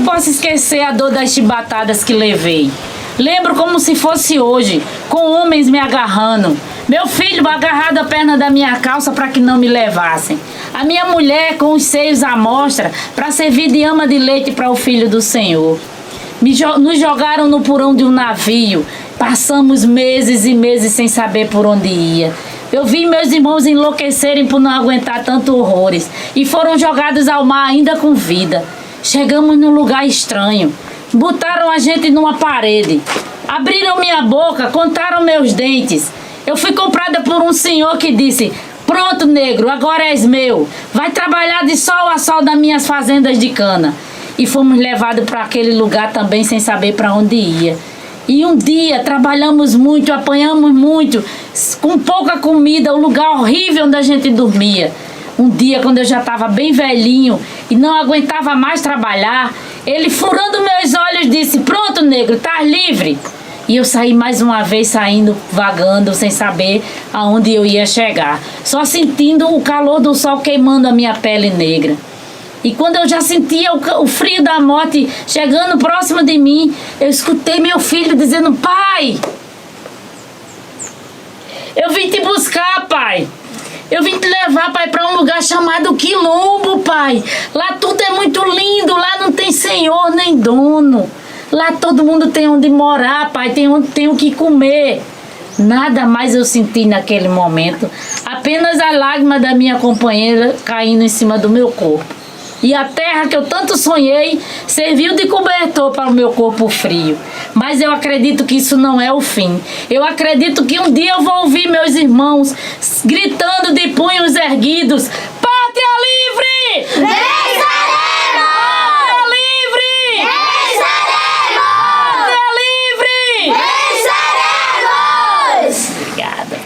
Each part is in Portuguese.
posso esquecer a dor das chibatadas que levei. Lembro como se fosse hoje, com homens me agarrando. Meu filho agarrado à perna da minha calça para que não me levassem. A minha mulher com os seios à mostra para servir de ama de leite para o filho do Senhor. Nos jogaram no porão de um navio. Passamos meses e meses sem saber por onde ia. Eu vi meus irmãos enlouquecerem por não aguentar tanto horrores e foram jogados ao mar ainda com vida. Chegamos num lugar estranho. Botaram a gente numa parede. Abriram minha boca, contaram meus dentes. Eu fui comprada por um senhor que disse: "Pronto, negro, agora és meu. Vai trabalhar de sol a sol nas minhas fazendas de cana." E fomos levados para aquele lugar também sem saber para onde ia. E um dia trabalhamos muito, apanhamos muito, com pouca comida, um lugar horrível onde a gente dormia. Um dia, quando eu já estava bem velhinho e não aguentava mais trabalhar, ele, furando meus olhos, disse: "Pronto, negro, tá livre." E eu saí mais uma vez, saindo, vagando, sem saber aonde eu ia chegar, só sentindo o calor do sol queimando a minha pele negra. E quando eu já sentia o frio da morte chegando próximo de mim, eu escutei meu filho dizendo: "Pai, eu vim te buscar, pai. Eu vim te levar, pai, para um lugar chamado Quilombo, pai. Lá tudo é muito lindo, lá não tem senhor nem dono. Lá todo mundo tem onde morar, pai, tem o que comer." Nada mais eu senti naquele momento, apenas a lágrima da minha companheira caindo em cima do meu corpo. E a terra que eu tanto sonhei serviu de cobertor para o meu corpo frio. Mas eu acredito que isso não é o fim. Eu acredito que um dia eu vou ouvir meus irmãos gritando de punhos erguidos: "Pátria livre! Venceremos! Pátria livre! Venceremos! Pátria livre!" Venceremos! Obrigada.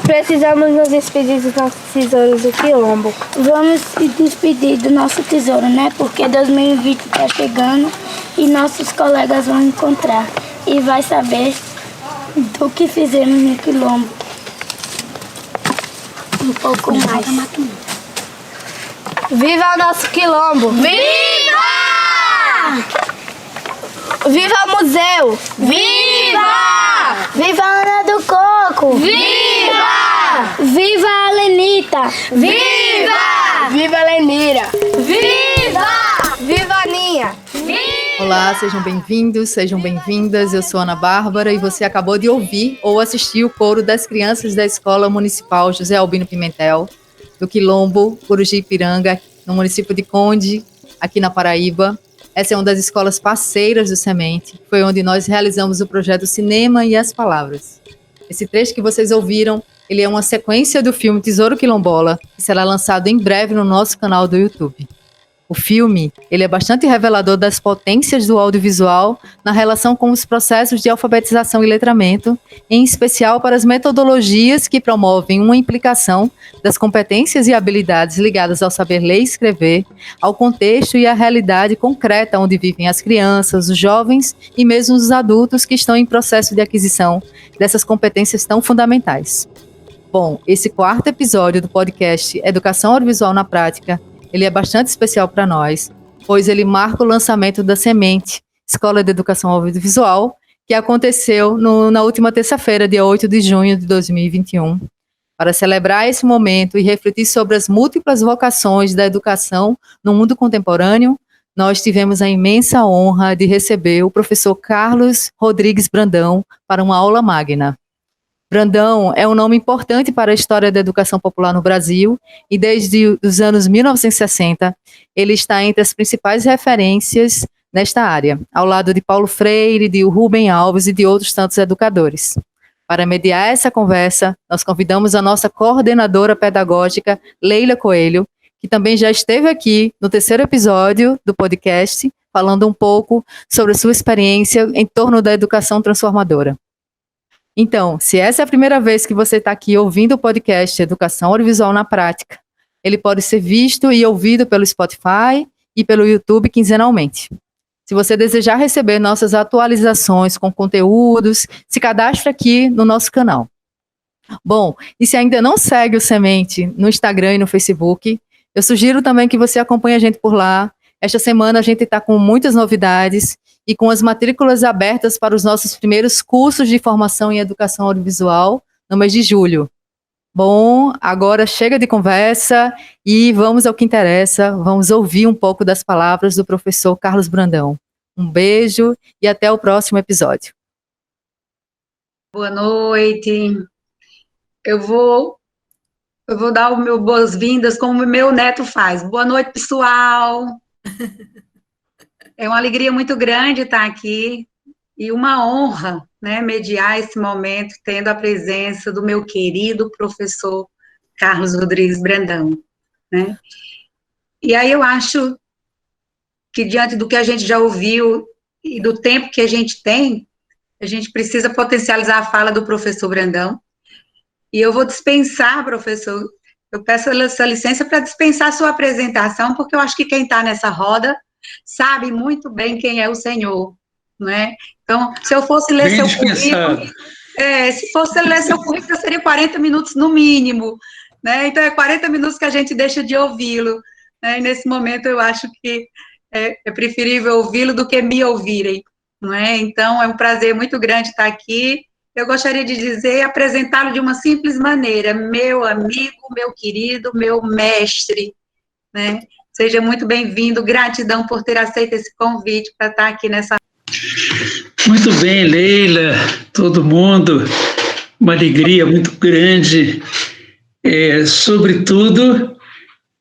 Precisamos nos despedir dos nossos tesouros do Quilombo. Vamos se despedir do nosso tesouro, né? Porque 2020 está chegando e nossos colegas vão encontrar e vai saber do que fizemos no Quilombo. Um pouco mais. Viva o nosso Quilombo! Viva! Viva o museu! Viva! Viva a Ana do Coco! Viva! Viva a Lenita! Viva! Viva a Lenira! Viva! Viva a Aninha! Olá, sejam bem-vindos, sejam bem-vindas. Eu sou Ana Bárbara e você acabou de ouvir ou assistir o coro das crianças da Escola Municipal José Albino Pimentel, do Quilombo, Corujipiranga, no município de Conde, aqui na Paraíba. Essa é uma das escolas parceiras do Semente. Foi onde nós realizamos o projeto Cinema e as Palavras. Esse trecho que vocês ouviram, ele é uma sequência do filme Tesouro Quilombola, que será lançado em breve no nosso canal do YouTube. O filme, ele é bastante revelador das potências do audiovisual na relação com os processos de alfabetização e letramento, em especial para as metodologias que promovem uma implicação das competências e habilidades ligadas ao saber ler e escrever, ao contexto e à realidade concreta onde vivem as crianças, os jovens e mesmo os adultos que estão em processo de aquisição dessas competências tão fundamentais. Bom, esse quarto episódio do podcast Educação Audiovisual na Prática, ele é bastante especial para nós, pois ele marca o lançamento da Semente, Escola de Educação Audiovisual, que aconteceu na última terça-feira, dia 8 de junho de 2021. Para celebrar esse momento e refletir sobre as múltiplas vocações da educação no mundo contemporâneo, nós tivemos a imensa honra de receber o professor Carlos Rodrigues Brandão para uma aula magna. Brandão é um nome importante para a história da educação popular no Brasil e desde os anos 1960 ele está entre as principais referências nesta área, ao lado de Paulo Freire, de Rubem Alves e de outros tantos educadores. Para mediar essa conversa, nós convidamos a nossa coordenadora pedagógica, Leila Coelho, que também já esteve aqui no 3º episódio do podcast, falando um pouco sobre a sua experiência em torno da educação transformadora. Então, se essa é a primeira vez que você está aqui ouvindo o podcast Educação Audiovisual na Prática, ele pode ser visto e ouvido pelo Spotify e pelo YouTube quinzenalmente. Se você desejar receber nossas atualizações com conteúdos, se cadastre aqui no nosso canal. Bom, e se ainda não segue o Semente no Instagram e no Facebook, eu sugiro também que você acompanhe a gente por lá. Esta semana a gente está com muitas novidades e com as matrículas abertas para os nossos primeiros cursos de formação em educação audiovisual no mês de julho. Bom, agora chega de conversa e vamos ao que interessa. Vamos ouvir um pouco das palavras do professor Carlos Brandão. Um beijo e até o próximo episódio. Boa noite. Eu vou dar o meu boas-vindas como o meu neto faz. Boa noite, pessoal. É uma alegria muito grande estar aqui e uma honra, né, mediar esse momento, tendo a presença do meu querido professor Carlos Rodrigues Brandão, né? E aí eu acho que, diante do que a gente já ouviu e do tempo que a gente tem, a gente precisa potencializar a fala do professor Brandão. E eu vou dispensar, professor, eu peço essa licença para dispensar a sua apresentação, porque eu acho que quem está nessa roda sabe muito bem quem é o senhor, não é? Então, se eu fosse ler seu currículo, seria 40 minutos no mínimo, né? Então, é 40 minutos que a gente deixa de ouvi-lo, né? E nesse momento eu acho que é preferível ouvi-lo do que me ouvirem, não é? Então, é um prazer muito grande estar aqui. Eu gostaria de dizer, apresentá-lo de uma simples maneira, meu amigo, meu querido, meu mestre, né? Seja muito bem-vindo, gratidão por ter aceito esse convite para estar aqui nessa... Muito bem, Leila, todo mundo, uma alegria muito grande, sobretudo,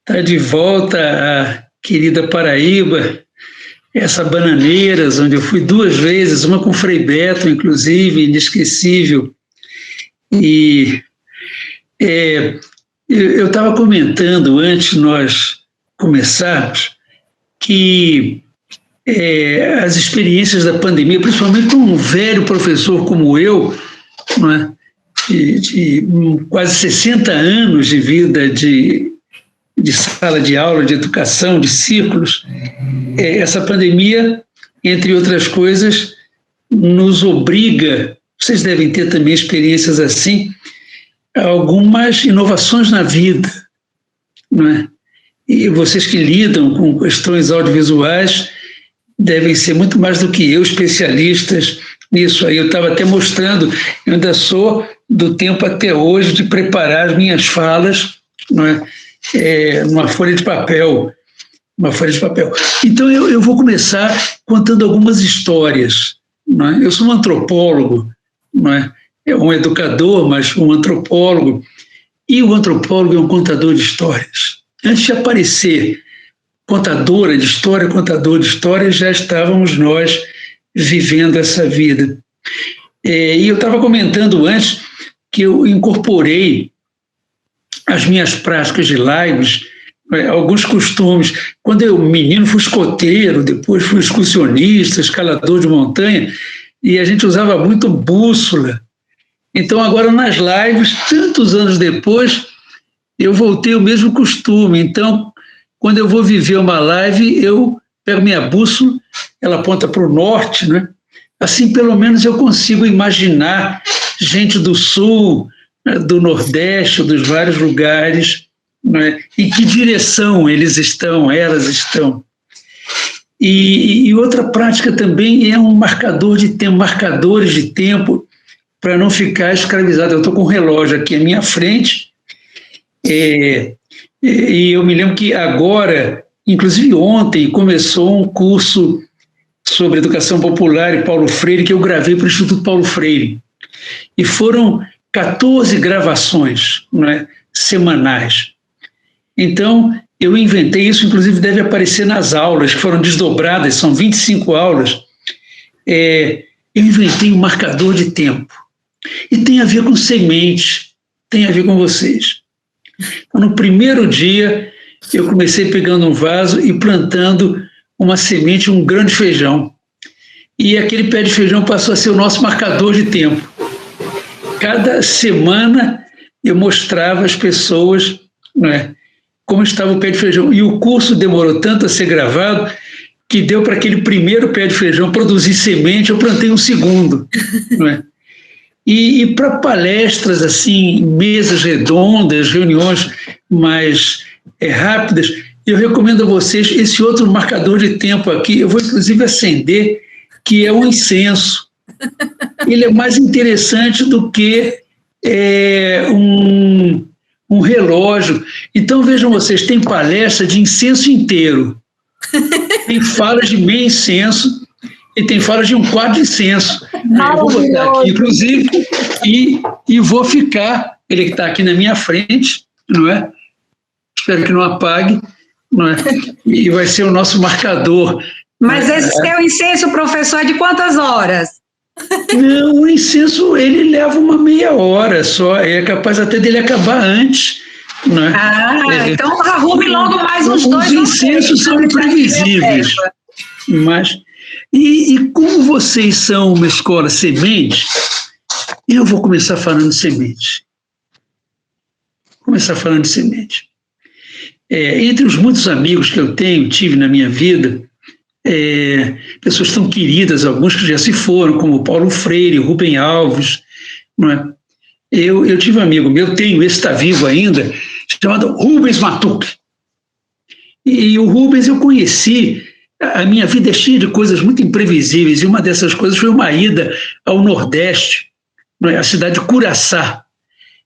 estar de volta à querida Paraíba, essa Bananeiras, onde eu fui 2 vezes, uma com o Frei Beto, inclusive, inesquecível. E eu estava comentando, antes de nós começarmos, que as experiências da pandemia, principalmente com um velho professor como eu, não é? de quase 60 anos de vida de sala de aula, de educação, de círculos, essa pandemia, entre outras coisas, nos obriga, vocês devem ter também experiências assim, a algumas inovações na vida, não é? E vocês que lidam com questões audiovisuais devem ser muito mais do que eu, especialistas nisso aí. Eu estava até mostrando, eu ainda sou do tempo até hoje de preparar as minhas falas, não é? Numa folha de papel. Então, eu vou começar contando algumas histórias, não é? Eu sou um antropólogo, não é? Um educador, mas um antropólogo, e o antropólogo é um contador de histórias. Antes de aparecer contador de história, já estávamos nós vivendo essa vida. E eu estava comentando antes que eu incorporei as minhas práticas de lives, alguns costumes. Quando eu, menino, fui escoteiro, depois fui excursionista, escalador de montanha, e a gente usava muito bússola. Então, agora nas lives, tantos anos depois, eu voltei ao mesmo costume. Então, quando eu vou viver uma live, eu pego minha bússola, ela aponta para o norte, né? Assim, pelo menos, eu consigo imaginar gente do sul, do nordeste, dos vários lugares, né? Em que direção elas estão. E outra prática também é um marcador de tempo, marcadores de tempo, para não ficar escravizado. Eu estou com um relógio aqui à minha frente, e eu me lembro que agora, inclusive ontem, começou um curso sobre educação popular e Paulo Freire, que eu gravei para o Instituto Paulo Freire. E foram 14 gravações, não é, semanais. Então, eu inventei isso, inclusive deve aparecer nas aulas, que foram desdobradas, são 25 aulas. Eu inventei um marcador de tempo. E tem a ver com semente, tem a ver com vocês. Então, no primeiro dia, eu comecei pegando um vaso e plantando uma semente, um grão de feijão. E aquele pé de feijão passou a ser o nosso marcador de tempo. Cada semana eu mostrava às pessoas, né, como estava o pé de feijão. E o curso demorou tanto a ser gravado que deu para aquele primeiro pé de feijão produzir semente, eu plantei um segundo. Né? E para palestras, assim, mesas redondas, reuniões mais rápidas, eu recomendo a vocês esse outro marcador de tempo aqui. Eu vou, inclusive, acender, que é o incenso. Ele é mais interessante do que um relógio. Então, vejam vocês, tem palestra de incenso inteiro. Tem falas de meio incenso e tem falas de um quarto de incenso. Eu vou botar aqui, inclusive, e vou ficar, ele que está aqui na minha frente, não é? Espero que não apague, não é? E vai ser o nosso marcador. Mas esse seu incenso, professor, é de quantas horas? Não, o incenso, ele leva uma meia hora só, é capaz até dele acabar antes. Não é? Então arrume logo mais uns dois. Os incensos são imprevisíveis. Mas, e como vocês são uma escola semente, eu vou começar falando de semente. Entre os muitos amigos que eu tive na minha vida, pessoas tão queridas, alguns que já se foram, como Paulo Freire, Rubem Alves, não é? Eu tive um amigo meu, esse está vivo ainda, chamado Rubens Matuque. E o Rubens eu conheci, a minha vida é cheia de coisas muito imprevisíveis, e uma dessas coisas foi uma ida ao Nordeste, não é? A cidade de Curaçá,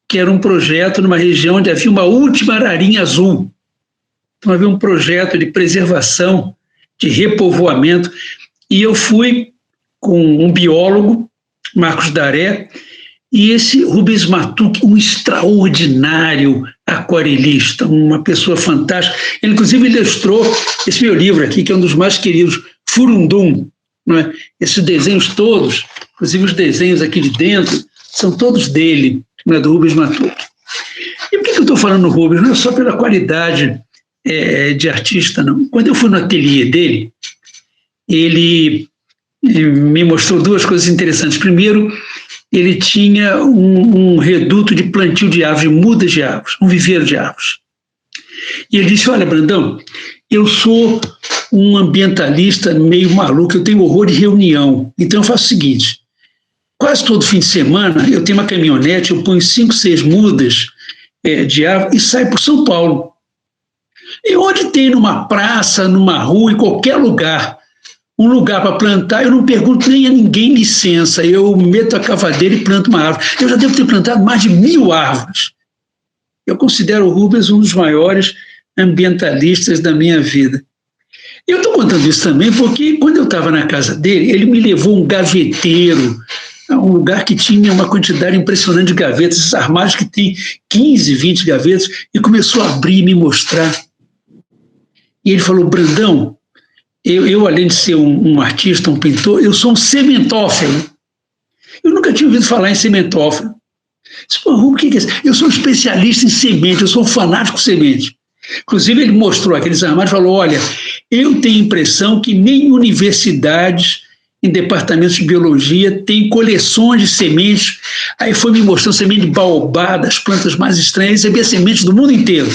que era um projeto numa região onde havia uma última ararinha azul. Então havia um projeto de preservação, de repovoamento, e eu fui com um biólogo, Marcos Daré, e esse Rubens Matuque, um extraordinário aquarelista, uma pessoa fantástica. Ele, inclusive, ilustrou esse meu livro aqui, que é um dos mais queridos, Furundum. Não é? Esses desenhos todos, inclusive os desenhos aqui de dentro, são todos dele, não é, do Rubens Matuque. E por que eu estou falando no Rubens? Não é só pela qualidade de artista, não. Quando eu fui no ateliê dele, ele me mostrou duas coisas interessantes. Primeiro, ele tinha um reduto de plantio de árvores, de mudas de árvores, um viveiro de árvores. E ele disse, olha, Brandão, eu sou um ambientalista meio maluco, eu tenho horror de reunião, então eu faço o seguinte, quase todo fim de semana eu tenho uma caminhonete, eu ponho 5, 6 mudas de árvore e saio por São Paulo. E onde tem numa praça, numa rua, em qualquer lugar, um lugar para plantar, eu não pergunto nem a ninguém licença, eu meto a cavadeira e planto uma árvore. Eu já devo ter plantado mais de 1000 árvores. Eu considero o Rubens um dos maiores ambientalistas da minha vida. E eu estou contando isso também porque, quando eu estava na casa dele, ele me levou um gaveteiro, um lugar que tinha uma quantidade impressionante de gavetas, esses armários que tem 15, 20 gavetas, e começou a abrir e me mostrar. E ele falou, Brandão, eu além de ser um artista, um pintor, eu sou um sementófilo. Eu nunca tinha ouvido falar em sementófilo. O que é isso? Eu sou um especialista em semente, eu sou um fanático de semente. Inclusive, ele mostrou aqueles armários e falou, olha, eu tenho a impressão que nem universidades em departamentos de biologia têm coleções de sementes. Aí foi me mostrando semente de baobá, das plantas mais estranhas, recebia sementes do mundo inteiro.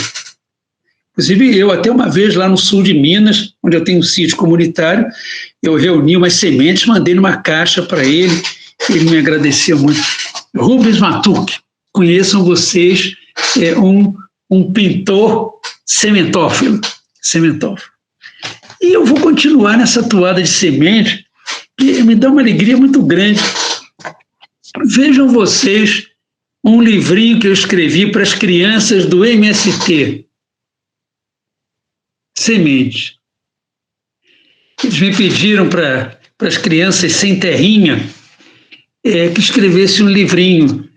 Inclusive, eu até uma vez lá no sul de Minas, onde eu tenho um sítio comunitário, eu reuni umas sementes, mandei numa caixa para ele, ele me agradeceu muito. Rubens Matuque, conheçam vocês, um pintor sementófilo. E eu vou continuar nessa toada de semente, que me dá uma alegria muito grande. Vejam vocês um livrinho que eu escrevi para as crianças do MST, Semente. Eles me pediram para as crianças sem terrinha que escrevesse um livrinho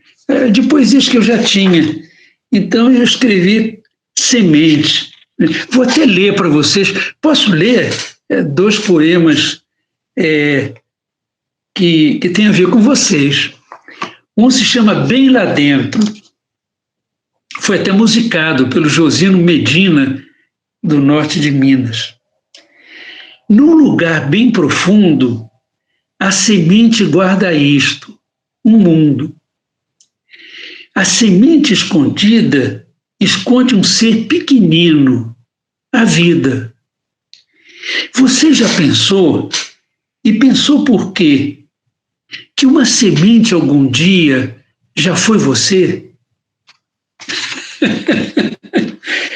de poesias que eu já tinha. Então eu escrevi Semente. Vou até ler para vocês. Posso ler 2 poemas que tem a ver com vocês. Um se chama Bem Lá Dentro. Foi até musicado pelo Josino Medina, do norte de Minas. Num lugar bem profundo, a semente guarda isto, um mundo. A semente escondida esconde um ser pequenino, a vida. Você já pensou, e pensou por quê, que uma semente algum dia já foi você?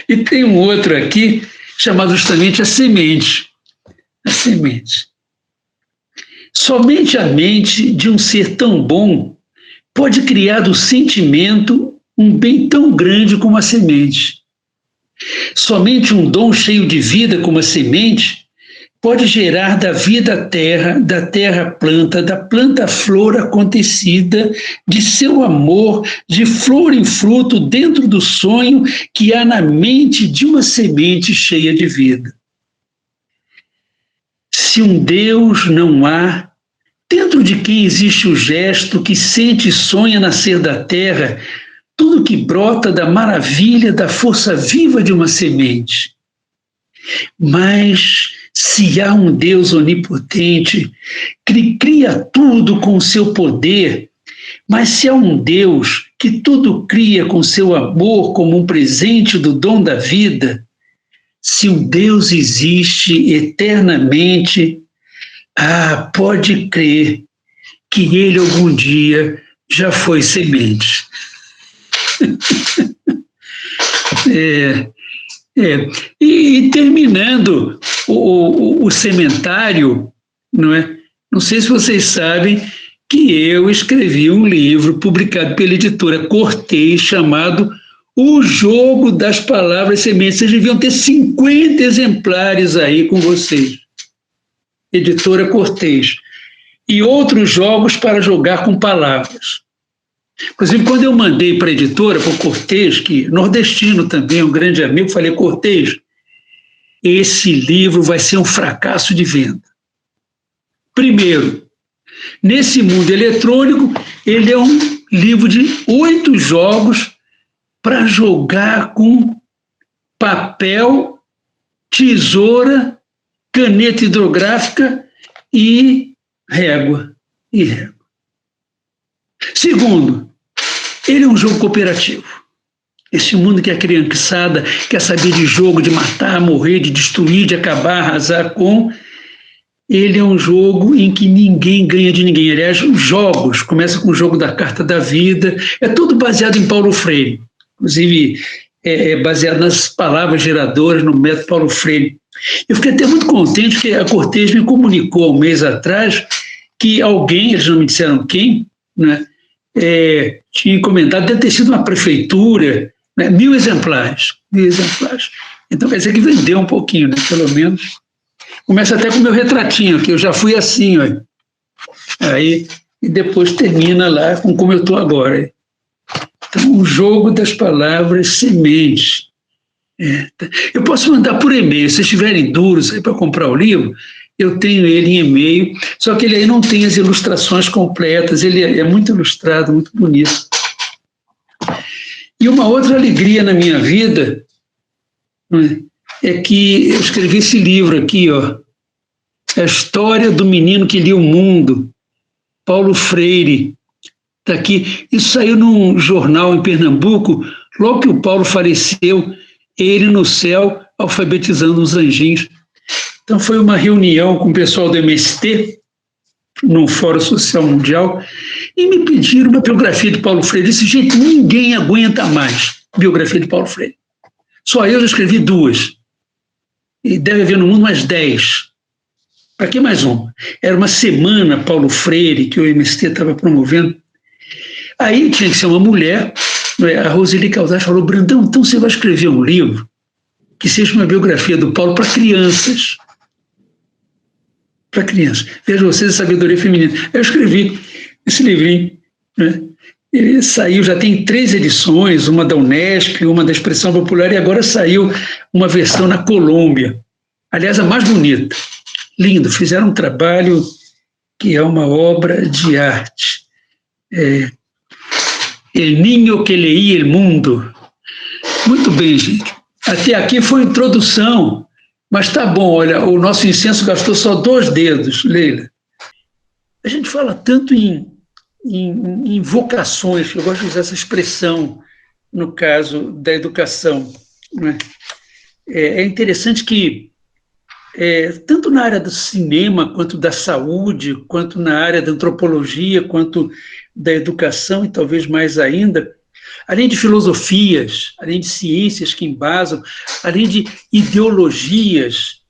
E tem um outro aqui, chamado justamente a semente. A semente. Somente a mente de um ser tão bom pode criar do sentimento um bem tão grande como a semente. Somente um dom cheio de vida como a semente pode gerar da vida a terra, da terra a planta, da planta a flor acontecida, de seu amor, de flor em fruto, dentro do sonho que há na mente de uma semente cheia de vida. Se um Deus não há, dentro de quem existe o gesto que sente e sonha nascer da terra, tudo que brota da maravilha, da força viva de uma semente. Mas se há um Deus onipotente que cria tudo com o seu poder, mas se há um Deus que tudo cria com seu amor como um presente do dom da vida, se um Deus existe eternamente, pode crer que ele algum dia já foi semente. E terminando o sementário, não é? Não sei se vocês sabem que eu escrevi um livro publicado pela editora Cortez chamado O Jogo das Palavras Sementes. Vocês deviam ter 50 exemplares aí com vocês. Editora Cortez. E outros jogos para jogar com palavras. Inclusive, quando eu mandei para a editora, para o Cortez, que nordestino também, um grande amigo, falei, Cortez, esse livro vai ser um fracasso de venda. Primeiro, nesse mundo eletrônico, ele é um livro de 8 jogos para jogar com papel, tesoura, caneta hidrográfica e régua. Segundo, ele é um jogo cooperativo. Esse mundo que a criançada quer saber de jogo, de matar, morrer, de destruir, de acabar, arrasar com, ele é um jogo em que ninguém ganha de ninguém. Aliás, os jogos, começa com o jogo da carta da vida, é tudo baseado em Paulo Freire. Inclusive, é baseado nas palavras geradoras, no método Paulo Freire. Eu fiquei até muito contente que a Cortez me comunicou um mês atrás que alguém, eles não me disseram quem, né, tinha encomendado, deve ter sido uma prefeitura, né, 1.000 exemplares. Então quer dizer que vendeu um pouquinho, né, pelo menos. Começa até com o meu retratinho, que eu já fui assim, ó. Aí, e depois termina lá com como eu estou agora. Então, o jogo das palavras sementes. Eu posso mandar por e-mail, se estiverem duros aí para comprar o livro, eu tenho ele em e-mail, só que ele aí não tem as ilustrações completas, ele é muito ilustrado, muito bonito. E uma outra alegria na minha vida é que eu escrevi esse livro aqui, ó, A História do Menino que Lia o Mundo, Paulo Freire, está aqui. Isso saiu num jornal em Pernambuco, logo que o Paulo faleceu, ele no céu, alfabetizando os anjinhos. Então foi uma reunião com o pessoal do MST, no Fórum Social Mundial, e me pediram uma biografia de Paulo Freire. Desse jeito, ninguém aguenta mais biografia de Paulo Freire. Só eu já escrevi 2. E deve haver no mundo mais 10. Para que mais um? Era uma semana Paulo Freire, que o MST estava promovendo. Aí tinha que ser uma mulher. A Roseli Caldas falou, Brandão, então você vai escrever um livro que seja uma biografia do Paulo para crianças. Para crianças. Veja vocês, a sabedoria feminina. Eu escrevi esse livrinho, né? Ele saiu, já tem 3 edições, uma da Unesp, uma da Expressão Popular, e agora saiu uma versão na Colômbia. Aliás, a mais bonita. Lindo, fizeram um trabalho que é uma obra de arte. El Niño que leía el mundo. Muito bem, gente. Até aqui foi introdução, mas tá bom, olha, o nosso incenso gastou só 2 dedos, Leila. A gente fala tanto em vocações, eu gosto de usar essa expressão no caso da educação, né? É interessante que, tanto na área do cinema, quanto da saúde, quanto na área da antropologia, quanto da educação, e talvez mais ainda, além de filosofias, além de ciências que embasam, além de ideologias,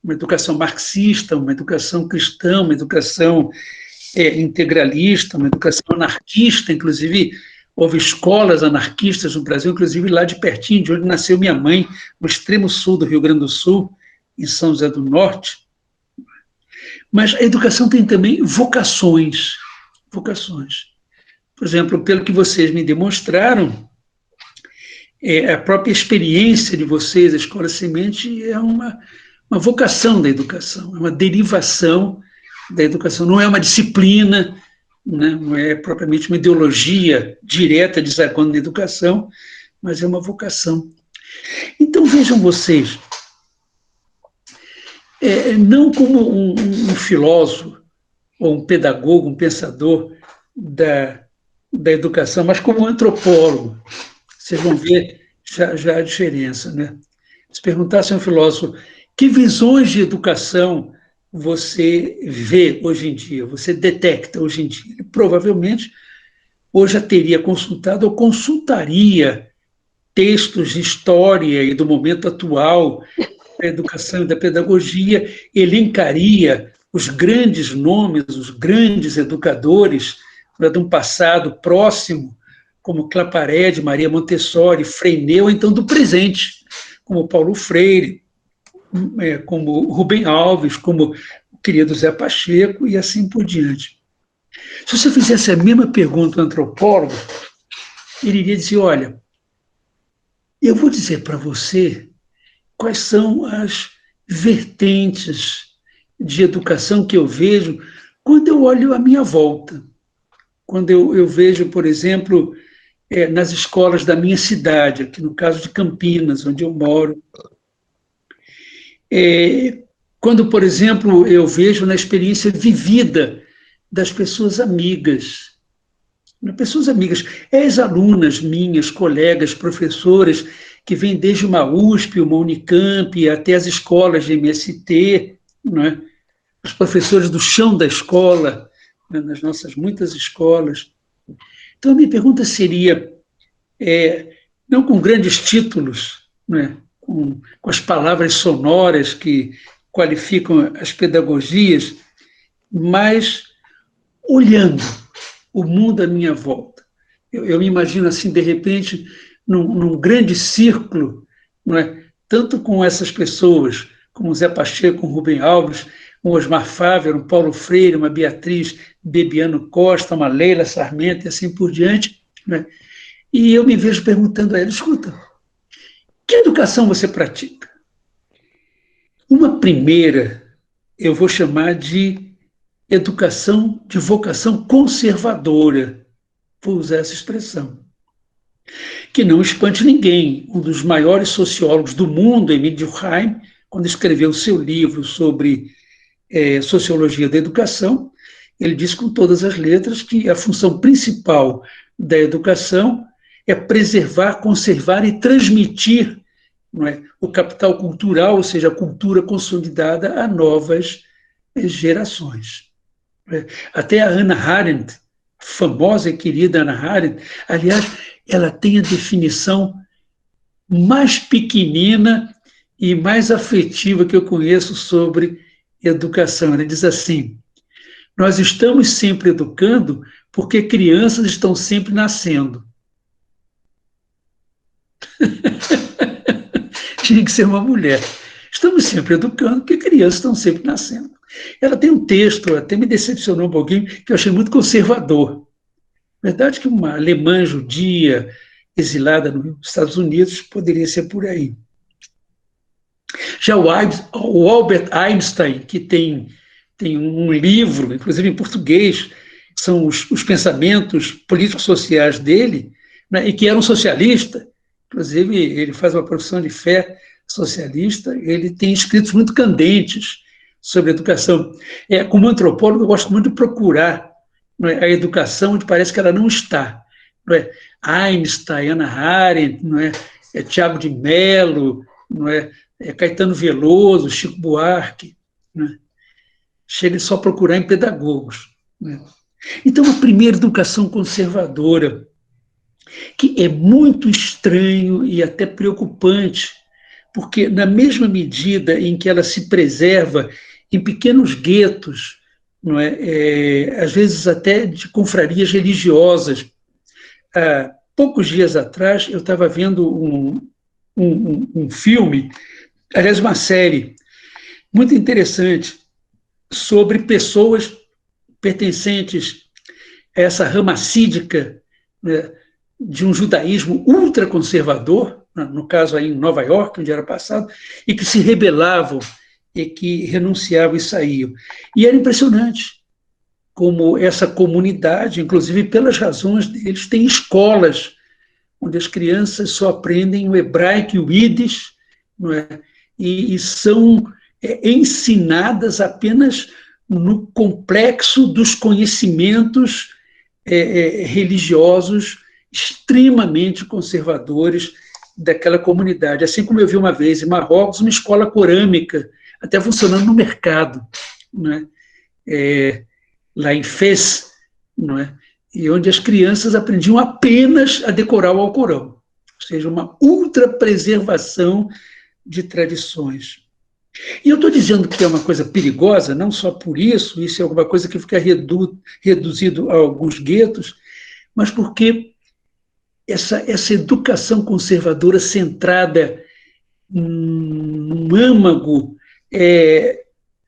uma educação marxista, uma educação cristã, uma educação integralista, uma educação anarquista, inclusive houve escolas anarquistas no Brasil, inclusive lá de pertinho, de onde nasceu minha mãe, no extremo sul do Rio Grande do Sul, em São José do Norte. Mas a educação tem também vocações. Por exemplo, pelo que vocês me demonstraram, a própria experiência de vocês, a Escola Semente, é uma vocação da educação, é uma derivação da educação, não é uma disciplina, né, não é propriamente uma ideologia direta desaguando na educação, mas é uma vocação. Então, vejam vocês, não como um filósofo, ou um pedagogo, um pensador da educação, mas como um antropólogo. Vocês vão ver já a diferença, né? Se perguntasse a um filósofo, que visões de educação você vê hoje em dia, você detecta hoje em dia? Ele provavelmente ou já teria consultado ou consultaria textos de história e do momento atual da educação e da pedagogia, elencaria os grandes nomes, os grandes educadores de um passado próximo, como Claparede, Maria Montessori, Freinet, ou então do presente, como Paulo Freire, como Rubem Alves, como o querido Zé Pacheco, e assim por diante. Se você fizesse a mesma pergunta ao antropólogo, ele iria dizer, olha, eu vou dizer para você quais são as vertentes de educação que eu vejo quando eu olho à minha volta. Quando eu vejo, por exemplo, nas escolas da minha cidade, aqui no caso de Campinas, onde eu moro. Quando, por exemplo, eu vejo na experiência vivida das pessoas amigas. Pessoas amigas, ex-alunas minhas, colegas, professoras, que vêm desde uma USP, uma Unicamp, até as escolas de MST, né? Os professores do chão da escola, né? Nas nossas muitas escolas. Então, a minha pergunta seria, não com grandes títulos, né? com as palavras sonoras que qualificam as pedagogias, mas olhando o mundo à minha volta. Eu me imagino assim, de repente, num grande círculo, não é? Tanto com essas pessoas, como Zé Pacheco, Rubem Alves, um Osmar Fávero, um Paulo Freire, uma Beatriz Bebiano Costa, uma Leila Sarmento e assim por diante, né? E eu me vejo perguntando a ele, escuta, que educação você pratica? Uma primeira, eu vou chamar de educação de vocação conservadora, vou usar essa expressão. Que não espante ninguém, um dos maiores sociólogos do mundo, Emile Durkheim, quando escreveu o seu livro sobre Sociologia da Educação, ele diz com todas as letras que a função principal da educação é preservar, conservar e transmitir, não é, o capital cultural, ou seja, a cultura consolidada a novas gerações. Até a Hannah Arendt, famosa e querida Hannah Arendt, aliás, ela tem a definição mais pequenina e mais afetiva que eu conheço sobre educação. Ela diz assim, nós estamos sempre educando porque crianças estão sempre nascendo. Tinha que ser uma mulher. Estamos sempre educando porque crianças estão sempre nascendo. Ela tem um texto, até me decepcionou um pouquinho, que eu achei muito conservador. Verdade que uma alemã judia exilada nos Estados Unidos poderia ser por aí. Já o Albert Einstein, que tem um livro, inclusive em português, são os pensamentos políticos sociais dele, né, e que era um socialista, inclusive ele faz uma profissão de fé socialista, ele tem escritos muito candentes sobre educação. Como antropólogo, eu gosto muito de procurar, não é, a educação onde parece que ela não está. Não é? Einstein, Hannah Arendt, não é? Tiago de Mello, não é? Caetano Veloso, Chico Buarque. Não é? Chega só a procurar em pedagogos. Não é? Então, a primeira educação conservadora, que é muito estranho e até preocupante, porque na mesma medida em que ela se preserva em pequenos guetos, não é? Às vezes até de confrarias religiosas. Há poucos dias atrás, eu estava vendo um filme, aliás, uma série muito interessante, sobre pessoas pertencentes a essa rama assídica, né, de um judaísmo ultraconservador, no caso aí em Nova York, onde era passado, e que se rebelavam e que renunciavam e saíam. E era impressionante como essa comunidade, inclusive pelas razões deles, tem escolas onde as crianças só aprendem o hebraico e o ídis, não é? E são ensinadas apenas no complexo dos conhecimentos religiosos extremamente conservadores daquela comunidade. Assim como eu vi uma vez em Marrocos uma escola corâmica, até funcionando no mercado, não é? Lá em Fez, não é? E onde as crianças aprendiam apenas a decorar o Alcorão, ou seja, uma ultrapreservação de tradições. E eu estou dizendo que é uma coisa perigosa, não só por isso é alguma coisa que fica reduzido a alguns guetos, mas porque essa educação conservadora centrada num âmago,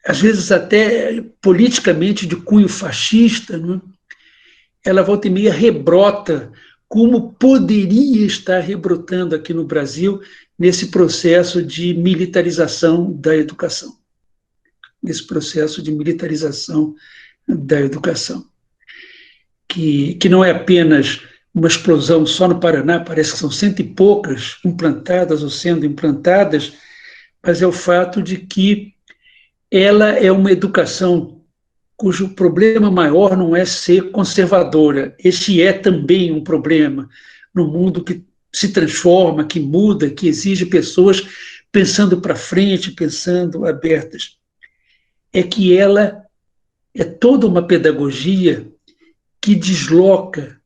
às vezes até politicamente de cunho fascista, não é? Ela volta e meia rebrota, como poderia estar rebrotando aqui no Brasil nesse processo de militarização da educação. Nesse processo de militarização da educação. Que não é apenas uma explosão só no Paraná, parece que são 100 e poucas implantadas ou sendo implantadas, mas é o fato de que ela é uma educação cujo problema maior não é ser conservadora. Esse é também um problema no mundo que se transforma, que muda, que exige pessoas pensando para frente, pensando abertas. É que ela é toda uma pedagogia que desloca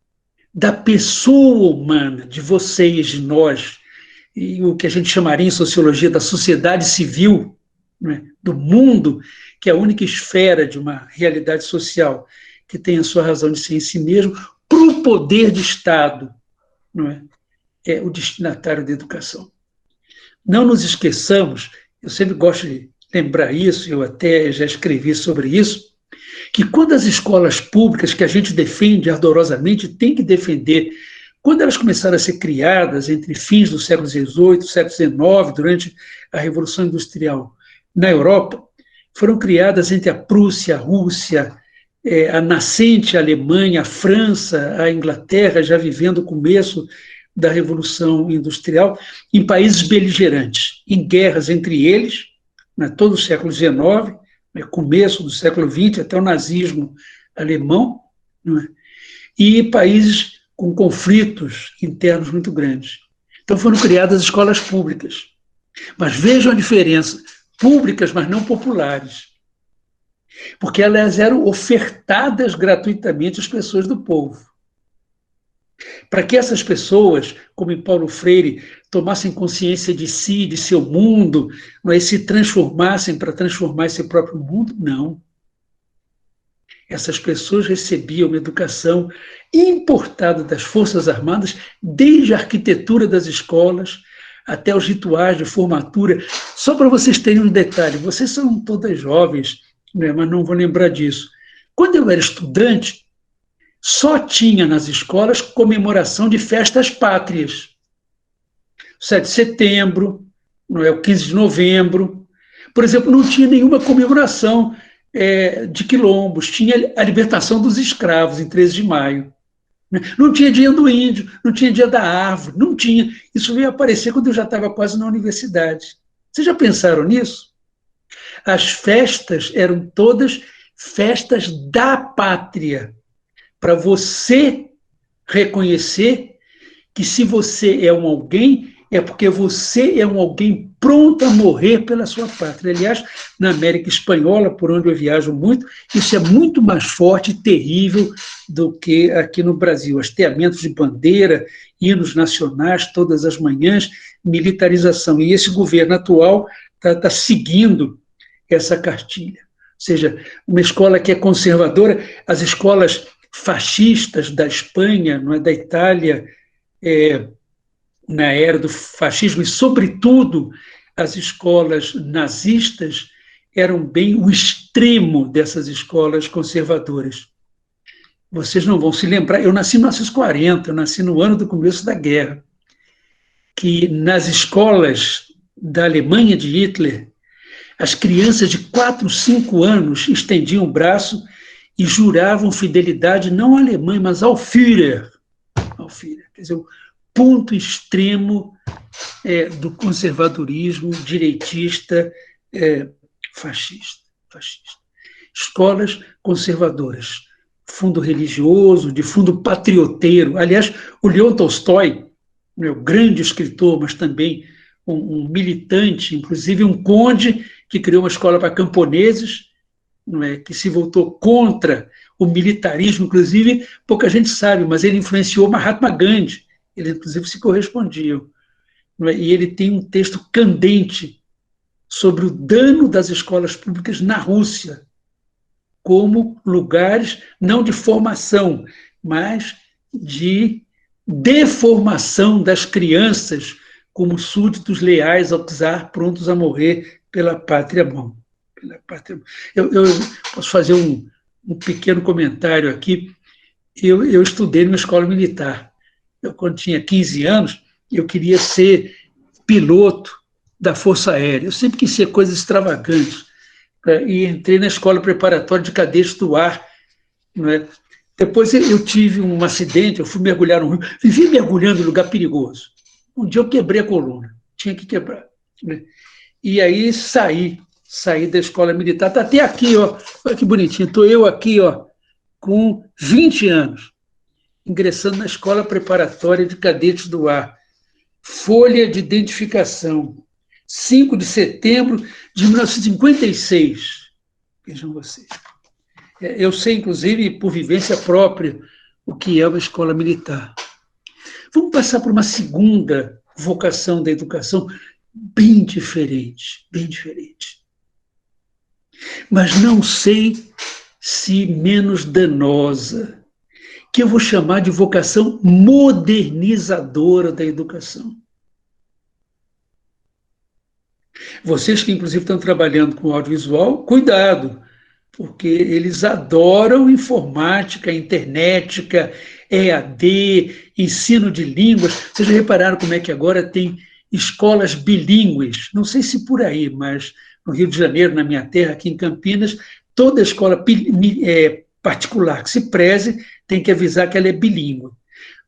da pessoa humana, de vocês, de nós, e o que a gente chamaria em sociologia da sociedade civil, né, do mundo, que é a única esfera de uma realidade social que tem a sua razão de ser em si mesmo, para o poder de Estado, não é? É o destinatário da educação. Não nos esqueçamos, eu sempre gosto de lembrar isso, eu até já escrevi sobre isso, que quando as escolas públicas, que a gente defende ardorosamente, tem que defender, quando elas começaram a ser criadas entre fins do século XVIII, século XIX, durante a Revolução Industrial na Europa, foram criadas entre a Prússia, a Rússia, a nascente Alemanha, a França, a Inglaterra, já vivendo o começo da Revolução Industrial, em países beligerantes, em guerras entre eles, todo o século XIX, começo do século XX, até o nazismo alemão, e países com conflitos internos muito grandes. Então foram criadas escolas públicas. Mas vejam a diferença, públicas, mas não populares, porque elas eram ofertadas gratuitamente às pessoas do povo. Para que essas pessoas, como em Paulo Freire, tomassem consciência de si, de seu mundo, mas se transformassem para transformar esse próprio mundo, não. Essas pessoas recebiam uma educação importada das Forças Armadas, desde a arquitetura das escolas até os rituais de formatura. Só para vocês terem um detalhe, vocês são todas jovens, né, mas não vou lembrar disso. Quando eu era estudante, só tinha nas escolas comemoração de festas pátrias. 7 de setembro, não é, o 15 de novembro. Por exemplo, não tinha nenhuma comemoração de quilombos, tinha a libertação dos escravos, em 13 de maio. né? Não tinha dia do índio, não tinha dia da árvore, não tinha. Isso veio aparecer quando eu já estava quase na universidade. Vocês já pensaram nisso? As festas eram todas festas da pátria, para você reconhecer que se você é um alguém, é porque você é um alguém pronto a morrer pela sua pátria. Aliás, na América Espanhola, por onde eu viajo muito, isso é muito mais forte e terrível do que aqui no Brasil. Hasteamentos de bandeira, hinos nacionais todas as manhãs, militarização. E esse governo atual está seguindo essa cartilha. Ou seja, uma escola que é conservadora, as escolas fascistas da Espanha, não é, da Itália, na era do fascismo, e, sobretudo, as escolas nazistas eram bem o extremo dessas escolas conservadoras. Vocês não vão se lembrar, eu nasci em 1940, eu nasci no ano do começo da guerra, que nas escolas da Alemanha de Hitler, as crianças de 4, 5 anos estendiam o braço e juravam fidelidade não à Alemanha, mas ao Führer. Ao Führer. Quer dizer, o ponto extremo do conservadorismo direitista, fascista. Escolas conservadoras, fundo religioso, de fundo patrioteiro. Aliás, o Leon Tolstói, o grande escritor, mas também um militante, inclusive um conde, que criou uma escola para camponeses, não é, que se voltou contra o militarismo, inclusive, pouca gente sabe, mas ele influenciou Mahatma Gandhi, eles inclusive se correspondiam. Não é? E ele tem um texto candente sobre o dano das escolas públicas na Rússia, como lugares não de formação, mas de deformação das crianças como súditos leais ao czar, prontos a morrer pela pátria mão. Eu posso fazer um pequeno comentário aqui. Eu estudei numa escola militar. Quando tinha 15 anos, eu queria ser piloto da Força Aérea. Eu sempre quis ser coisas extravagantes. E entrei na escola preparatória de cadetes do ar. Não é? Depois eu tive um acidente, eu fui mergulhar no rio, vivi mergulhando em lugar perigoso. Um dia eu quebrei a coluna, tinha que quebrar. Né? E aí saí da escola militar, está até aqui, ó, olha que bonitinho, estou eu aqui, ó, com 20 anos, ingressando na escola preparatória de cadetes do ar, folha de identificação, 5 de setembro de 1956, vejam vocês. Eu sei, inclusive, por vivência própria, o que é uma escola militar. Vamos passar por uma segunda vocação da educação, bem diferente, mas não sei se menos danosa, que eu vou chamar de vocação modernizadora da educação. Vocês que, inclusive, estão trabalhando com audiovisual, cuidado, porque eles adoram informática, internética, EAD, ensino de línguas. Vocês já repararam como é que agora tem escolas bilíngues? Não sei se por aí, mas no Rio de Janeiro, na minha terra, aqui em Campinas, toda escola particular que se preze tem que avisar que ela é bilíngue.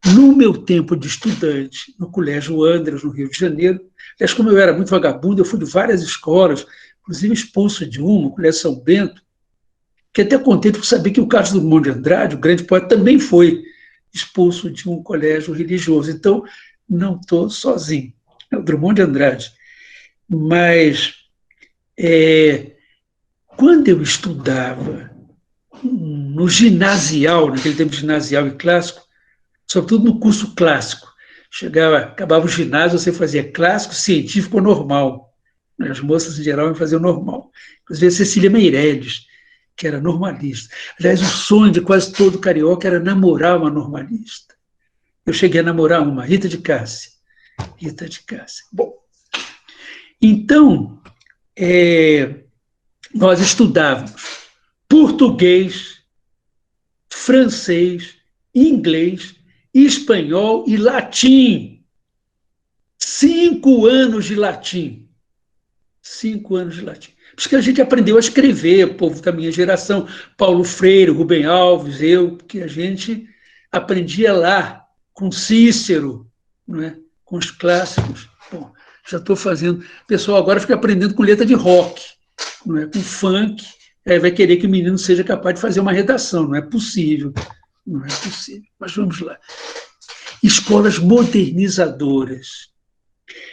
No meu tempo de estudante, no Colégio Andras, no Rio de Janeiro, aliás, como eu era muito vagabundo, eu fui de várias escolas, inclusive expulso de uma, o Colégio São Bento, que até contente por saber que o Carlos Drummond de Andrade, o grande poeta, também foi expulso de um colégio religioso. Então, não estou sozinho. É o Drummond de Andrade. Mas, quando eu estudava no ginasial, naquele tempo ginasial e clássico, sobretudo no curso clássico, acabava o ginásio, você fazia clássico, científico ou normal. As moças, em geral, faziam normal. Inclusive, a Cecília Meirelles, que era normalista. Aliás, o sonho de quase todo carioca era namorar uma normalista. Eu cheguei a namorar uma, Rita de Cássia. Bom, então, nós estudávamos português, francês, inglês, espanhol e latim. 5 anos de latim. 5 anos de latim. Por isso que a gente aprendeu a escrever, o povo da minha geração, Paulo Freire, Rubem Alves, eu, porque a gente aprendia lá, com Cícero, não é? Com os clássicos. Bom, já estou fazendo. O pessoal agora fica aprendendo com letra de rock, não é? Com funk. Aí vai querer que o menino seja capaz de fazer uma redação. Não é possível. Não é possível. Mas vamos lá. Escolas modernizadoras.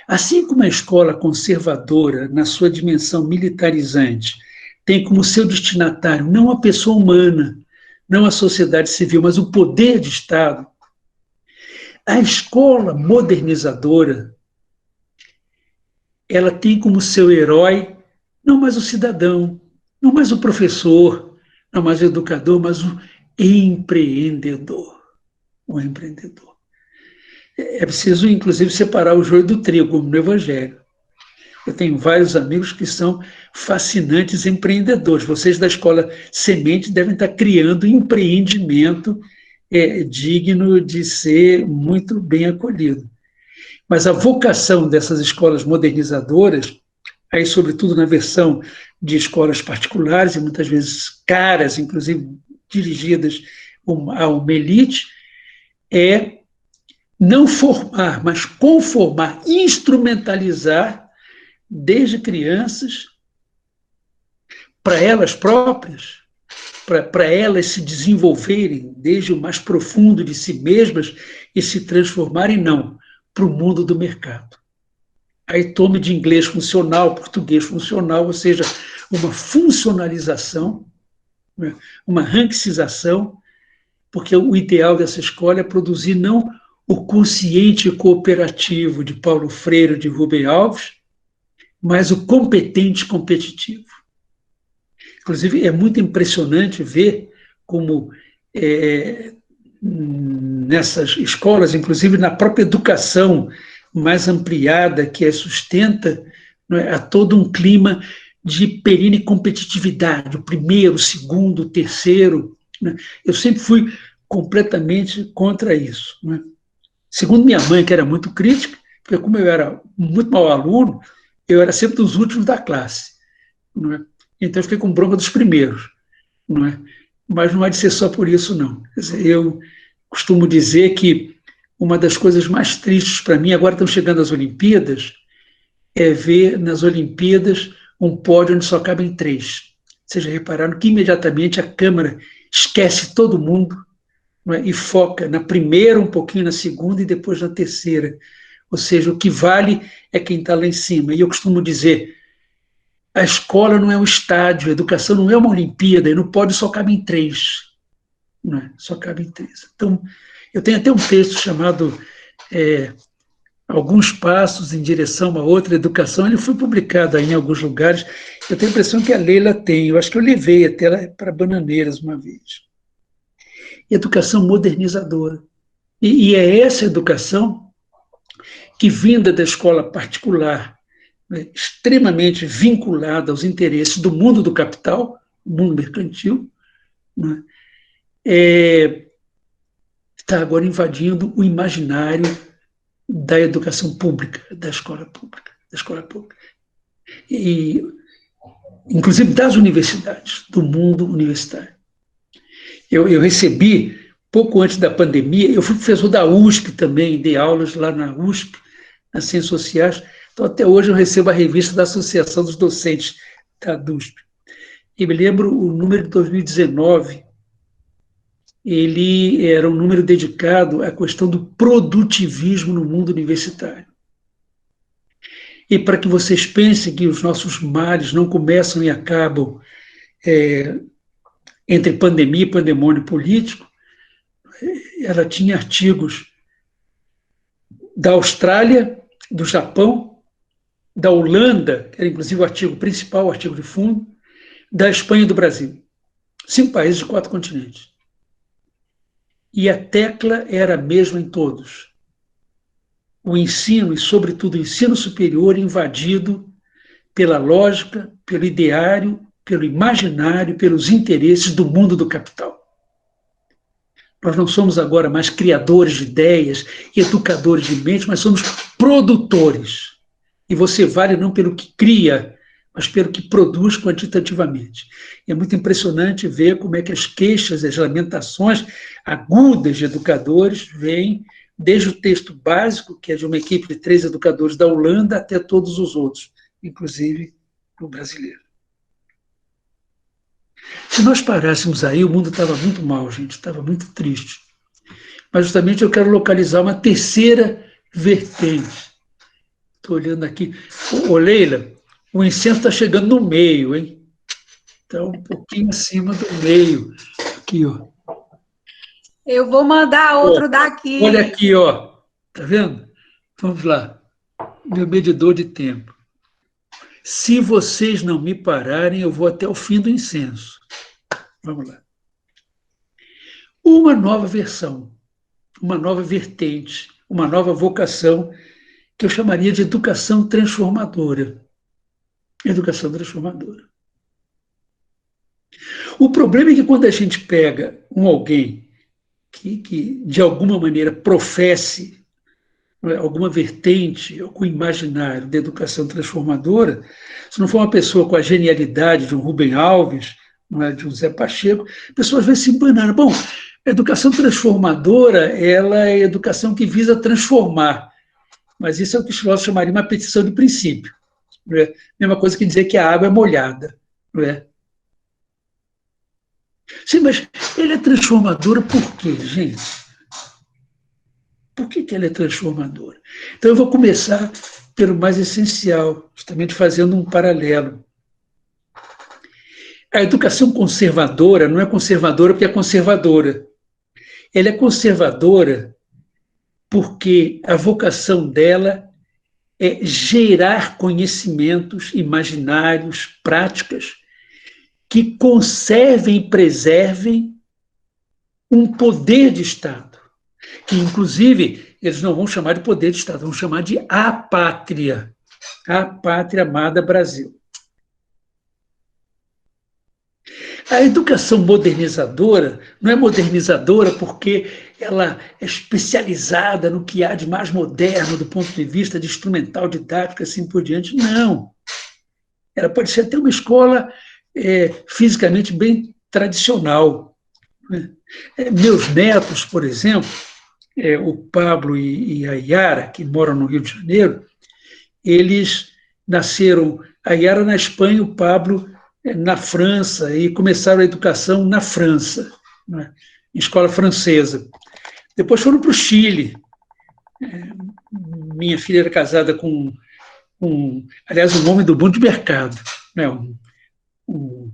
Assim como a escola conservadora, na sua dimensão militarizante, tem como seu destinatário não a pessoa humana, não a sociedade civil, mas o poder de Estado, a escola modernizadora, ela tem como seu herói não mais o cidadão, não mais o professor, não mais o educador, mas o empreendedor. O empreendedor. É preciso, inclusive, separar o joio do trigo, como no Evangelho. Eu tenho vários amigos que são fascinantes empreendedores. Vocês da Escola Semente devem estar criando um empreendimento digno de ser muito bem acolhido. Mas a vocação dessas escolas modernizadoras, aí sobretudo na versão de escolas particulares, e muitas vezes caras, inclusive dirigidas a uma elite, é não formar, mas conformar, instrumentalizar, desde crianças, para elas próprias, para elas se desenvolverem desde o mais profundo de si mesmas e se transformarem, não, para o mundo do mercado. Aí tome de inglês funcional, português funcional, ou seja, uma funcionalização, uma rankicização, porque o ideal dessa escola é produzir não o consciente cooperativo de Paulo Freire, de Rubem Alves, mas o competente competitivo. Inclusive, é muito impressionante ver como nessas escolas, inclusive na própria educação mais ampliada, que sustenta, não é, a todo um clima de perene competitividade, o primeiro, o segundo, o terceiro. Né? Eu sempre fui completamente contra isso. Né? Segundo minha mãe, que era muito crítica, porque como eu era muito mau aluno, eu era sempre dos últimos da classe. Não é? Então eu fiquei com bronca dos primeiros. Não é? Mas não há de ser só por isso, não. Quer dizer, eu costumo dizer que uma das coisas mais tristes para mim, agora estão chegando as Olimpíadas, é ver nas Olimpíadas um pódio onde só cabem 3. Vocês já repararam que imediatamente a câmera esquece todo mundo, não é? E foca na primeira, um pouquinho na segunda e depois na terceira. Ou seja, o que vale é quem está lá em cima. E eu costumo dizer, a escola não é um estádio, a educação não é uma Olimpíada, e no pódio só cabem 3. Não é? Só cabem 3. Então, eu tenho até um texto chamado Alguns Passos em Direção a Outra Educação. Ele foi publicado aí em alguns lugares. Eu tenho a impressão que a Leila tem. Eu acho que eu levei até lá para Bananeiras uma vez. Educação modernizadora. E é essa educação que, vinda da escola particular, né, extremamente vinculada aos interesses do mundo do capital, mundo mercantil, né, está agora invadindo o imaginário da educação pública, da escola pública. E, inclusive das universidades, do mundo universitário. Eu recebi, pouco antes da pandemia, eu fui professor da USP também, dei aulas lá na USP, nas Ciências Sociais, então até hoje eu recebo a revista da Associação dos Docentes da USP. E me lembro o número de 2019, ele era um número dedicado à questão do produtivismo no mundo universitário. E para que vocês pensem que os nossos males não começam e acabam entre pandemia e pandemônio político, ela tinha artigos da Austrália, do Japão, da Holanda, que era inclusive o artigo principal, o artigo de fundo, da Espanha e do Brasil. 5 países de 4 continentes. E a tecla era a mesma em todos. O ensino, e sobretudo o ensino superior, invadido pela lógica, pelo ideário, pelo imaginário, pelos interesses do mundo do capital. Nós não somos agora mais criadores de ideias, educadores de mente, mas somos produtores. E você vale não pelo que cria, mas pelo que produz quantitativamente. E é muito impressionante ver como é que as queixas, as lamentações agudas de educadores vêm desde o texto básico, que é de uma equipe de 3 educadores da Holanda, até todos os outros, inclusive o brasileiro. Se nós parássemos aí, o mundo estava muito mal, gente, estava muito triste. Mas justamente eu quero localizar uma terceira vertente. Estou olhando aqui. Ô, Leila, o incenso está chegando no meio, hein? Está um pouquinho acima do meio. Aqui, ó. Eu vou mandar outro daqui. Olha aqui, ó. Tá vendo? Vamos lá. Meu medidor de tempo. Se vocês não me pararem, eu vou até o fim do incenso. Vamos lá. Uma nova versão, uma nova vertente, uma nova vocação que eu chamaria de educação transformadora. Educação transformadora. O problema é que quando a gente pega alguém que de alguma maneira professe alguma vertente, algum imaginário da educação transformadora, se não for uma pessoa com a genialidade de um Rubem Alves, não é, de um Zé Pacheco, pessoas vão se embanando. Bom, a educação transformadora, ela é a educação que visa transformar, mas isso é o que os filósofos chamariam uma petição de princípio. Não é? Mesma coisa que dizer que a água é molhada. Não é? Sim, mas ela é transformadora por quê, gente? Por que ela é transformadora? Então, eu vou começar pelo mais essencial, justamente fazendo um paralelo. A educação conservadora não é conservadora porque é conservadora. Ela é conservadora porque a vocação dela é gerar conhecimentos imaginários, práticas, que conservem e preservem um poder de Estado, que, inclusive, eles não vão chamar de poder de Estado, vão chamar de a pátria amada Brasil. A educação modernizadora não é modernizadora porque ela é especializada no que há de mais moderno do ponto de vista de instrumental, didático, assim por diante. Não. Ela pode ser até uma escola fisicamente bem tradicional. Meus netos, por exemplo, o Pablo e a Yara, que moram no Rio de Janeiro, eles nasceram, a Yara na Espanha, o Pablo na França, e começaram a educação na França, né, em escola francesa. Depois foram para o Chile. Minha filha era casada com aliás, um homem do mundo de mercado, né, um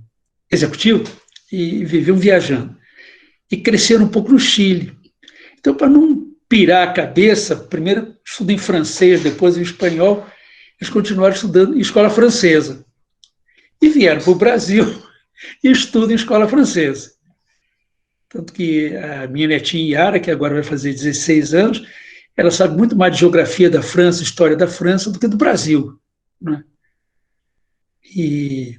executivo, e viviam viajando. E cresceram um pouco no Chile. Então, para não pirar a cabeça, primeiro estudam em francês, depois em espanhol, eles continuaram estudando em escola francesa. E vieram para o Brasil e estudam em escola francesa. Tanto que a minha netinha Yara, que agora vai fazer 16 anos, ela sabe muito mais de geografia da França, história da França, do que do Brasil. Né? E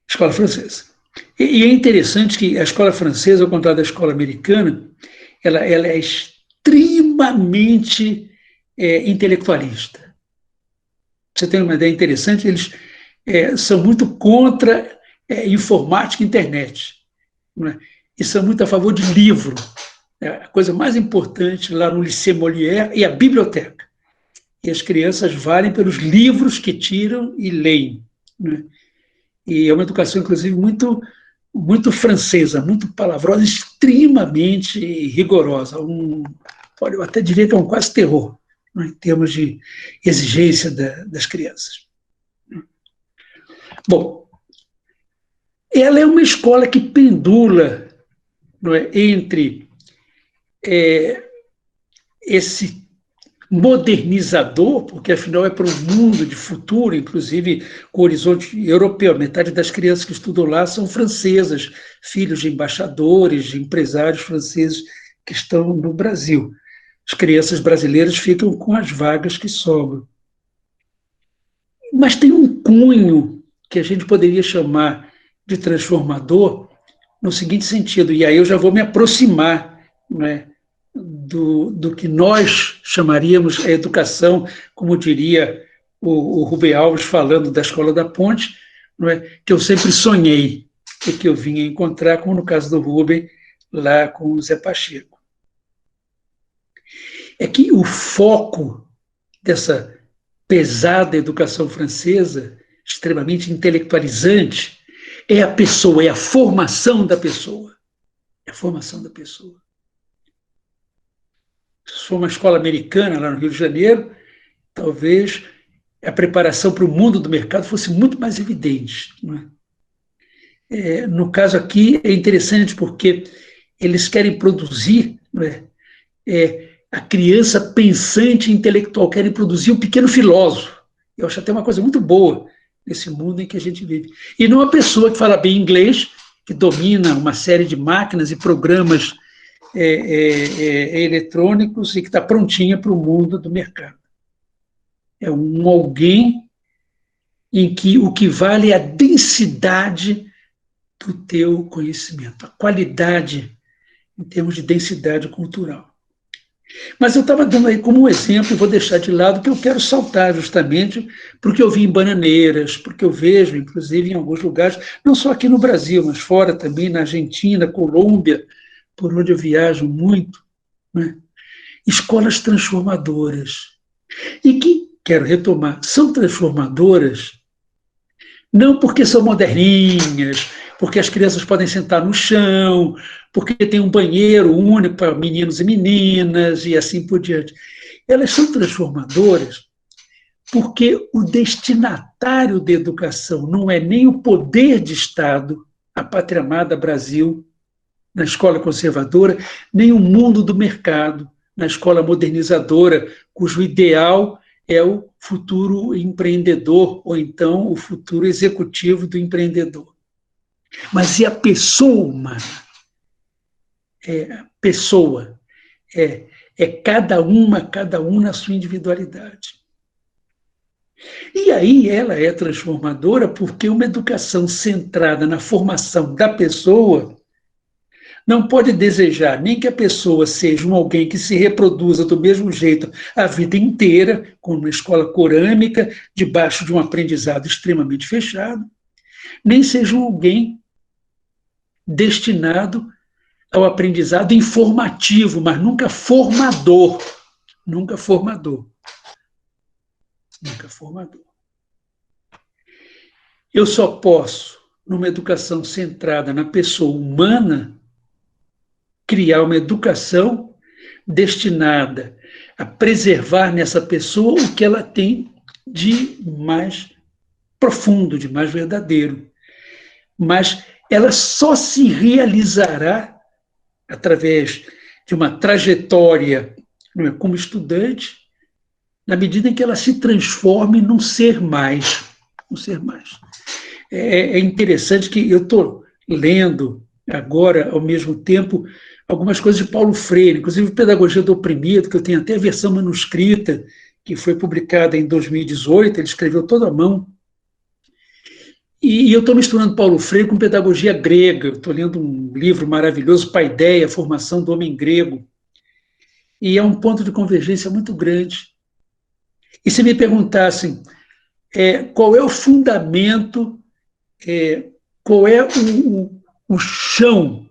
escola francesa. E é interessante que a escola francesa, ao contrário da escola americana, ela é extremamente intelectualista. Você tem uma ideia interessante, eles são muito contra informática e internet, né? E são muito a favor de livro. A coisa mais importante lá no Lycée Molière é a biblioteca. E as crianças valem pelos livros que tiram e leem, né? E é uma educação, inclusive, muito, muito francesa, muito palavrosa, extremamente rigorosa. Olha, eu até diria que é um quase terror, né, em termos de exigência das crianças. Bom, ela é uma escola que pendula, não é, entre esse modernizador, porque afinal é para um mundo de futuro, inclusive com o horizonte europeu. Metade das crianças que estudam lá são francesas, filhos de embaixadores, de empresários franceses que estão no Brasil. As crianças brasileiras ficam com as vagas que sobram. Mas tem um cunho que a gente poderia chamar de transformador no seguinte sentido, e aí eu já vou me aproximar, não é, do que nós chamaríamos a educação, como diria o Rubem Alves falando da Escola da Ponte, não é, que eu sempre sonhei e que eu vinha encontrar, como no caso do Rubem, lá com o Zé Pacheco. É que o foco dessa pesada educação francesa, extremamente intelectualizante, é a pessoa, é a formação da pessoa. É a formação da pessoa. Se for uma escola americana lá no Rio de Janeiro, talvez a preparação para o mundo do mercado fosse muito mais evidente. Não é? No caso aqui, é interessante porque eles querem produzir, não é? A criança pensante e intelectual, querem produzir um pequeno filósofo. Eu acho até uma coisa muito boa nesse mundo em que a gente vive. E não uma pessoa que fala bem inglês, que domina uma série de máquinas e programas eletrônicos e que está prontinha para o mundo do mercado. É um alguém em que o que vale é a densidade do teu conhecimento, a qualidade em termos de densidade cultural. Mas eu estava dando aí como um exemplo, e vou deixar de lado, que eu quero saltar justamente porque eu vi em Bananeiras, porque eu vejo, inclusive, em alguns lugares, não só aqui no Brasil, mas fora também, na Argentina, Colômbia, por onde eu viajo muito, né? Escolas transformadoras. E que, quero retomar, são transformadoras não porque são moderninhas, porque as crianças podem sentar no chão, porque tem um banheiro único para meninos e meninas, e assim por diante. Elas são transformadoras porque o destinatário da educação não é nem o poder de Estado, a pátria amada Brasil, na escola conservadora, nem o mundo do mercado, na escola modernizadora, cujo ideal é o futuro empreendedor, ou então o futuro executivo do empreendedor. Mas e a pessoa humana? Cada um na sua individualidade. E aí ela é transformadora porque uma educação centrada na formação da pessoa não pode desejar nem que a pessoa seja alguém que se reproduza do mesmo jeito a vida inteira, com uma escola corâmica, debaixo de um aprendizado extremamente fechado, nem seja alguém destinado ao aprendizado informativo, mas nunca formador. Nunca formador. Nunca formador. Eu só posso, numa educação centrada na pessoa humana, criar uma educação destinada a preservar nessa pessoa o que ela tem de mais profundo, de mais verdadeiro. Mas ela só se realizará através de uma trajetória, não é, como estudante, na medida em que ela se transforme num ser mais. Um ser mais. É interessante que eu estou lendo agora, ao mesmo tempo, algumas coisas de Paulo Freire, inclusive Pedagogia do Oprimido, que eu tenho até a versão manuscrita, que foi publicada em 2018, ele escreveu toda à mão. E eu estou misturando Paulo Freire com pedagogia grega. Estou lendo um livro maravilhoso, Paideia, Formação do Homem Grego. E é um ponto de convergência muito grande. E se me perguntassem qual é o fundamento, qual é o chão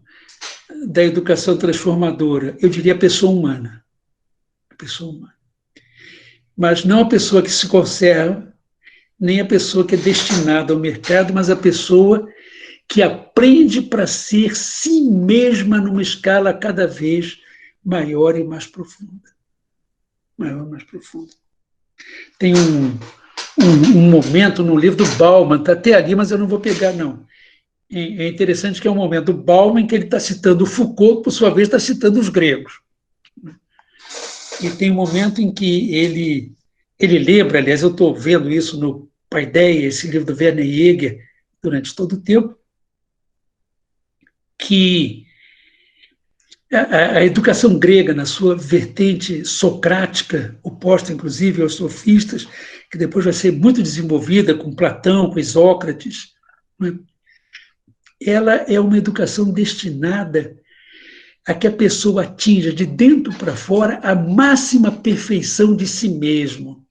da educação transformadora, eu diria a pessoa humana. A pessoa humana. Mas não a pessoa que se conserva, nem a pessoa que é destinada ao mercado, mas a pessoa que aprende para ser si mesma numa escala cada vez maior e mais profunda. Maior e mais profunda. Tem um momento no livro do Bauman, está até ali, mas eu não vou pegar, não. É interessante que é um momento do Bauman que ele está citando Foucault, que por sua vez está citando os gregos. E tem um momento em que ele lembra, aliás, eu estou vendo isso no Paideia, esse livro do Werner Jäger, durante todo o tempo, que a educação grega, na sua vertente socrática, oposta, inclusive, aos sofistas, que depois vai ser muito desenvolvida com Platão, com Isócrates, né? Ela é uma educação destinada a que a pessoa atinja, de dentro para fora, a máxima perfeição de si mesmo.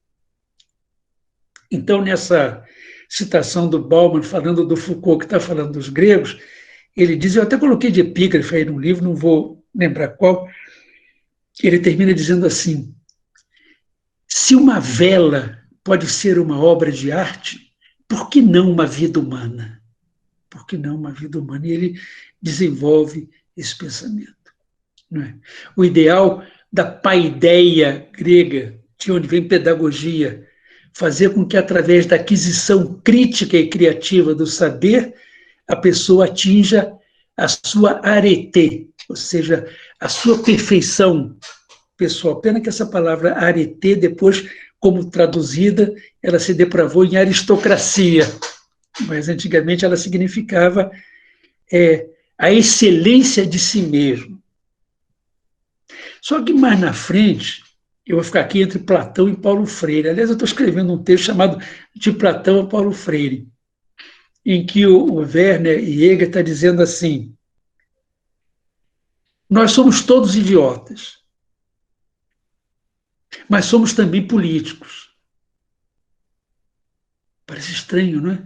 Então, nessa citação do Bauman, falando do Foucault, que está falando dos gregos, ele diz, eu até coloquei de epígrafe aí no livro, não vou lembrar qual, ele termina dizendo assim, se uma vela pode ser uma obra de arte, por que não uma vida humana? Por que não uma vida humana? E ele desenvolve esse pensamento. Não é? O ideal da paideia grega, de onde vem pedagogia, fazer com que, através da aquisição crítica e criativa do saber, a pessoa atinja a sua arete, ou seja, a sua perfeição pessoal. Pena que essa palavra arete, depois, como traduzida, ela se depravou em aristocracia, mas antigamente ela significava a excelência de si mesmo. Só que mais na frente, eu vou ficar aqui entre Platão e Paulo Freire. Aliás, eu estou escrevendo um texto chamado De Platão a Paulo Freire, em que o Werner Jäger está dizendo assim, nós somos todos idiotas, mas somos também políticos. Parece estranho, não é?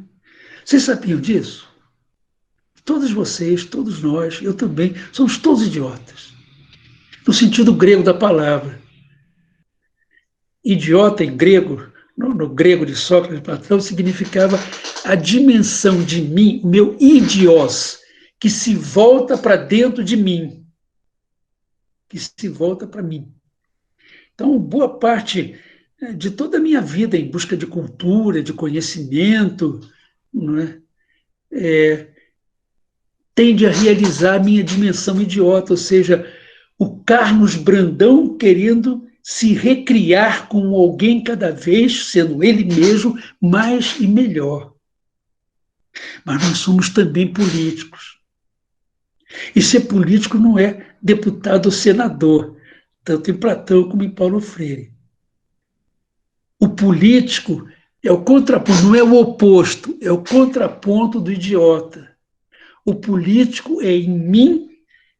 Vocês sabiam disso? Todos vocês, todos nós, eu também, somos todos idiotas, no sentido grego da palavra. Idiota em grego, no grego de Sócrates e Platão, significava a dimensão de mim, o meu idios, que se volta para dentro de mim, que se volta para mim. Então, boa parte de toda a minha vida em busca de cultura, de conhecimento, não é? Tende a realizar a minha dimensão idiota, ou seja, o Carlos Brandão querendo se recriar como alguém cada vez, sendo ele mesmo, mais e melhor. Mas nós somos também políticos. E ser político não é deputado ou senador, tanto em Platão como em Paulo Freire. O político é o contraponto, não é o oposto, é o contraponto do idiota. O político é em mim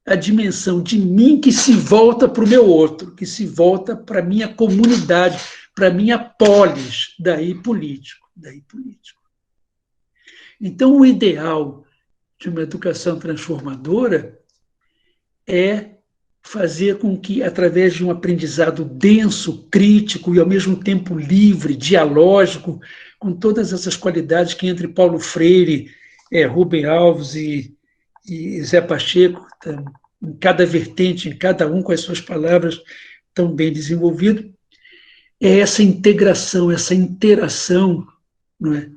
a dimensão de mim que se volta para o meu outro, que se volta para a minha comunidade, para a minha polis, daí político, daí político. Então, o ideal de uma educação transformadora é fazer com que, através de um aprendizado denso, crítico e, ao mesmo tempo, livre, dialógico, com todas essas qualidades que entre Paulo Freire, Rubem Alves e Zé Pacheco, em cada vertente, em cada um com as suas palavras tão bem desenvolvido, é essa integração, essa interação, não é,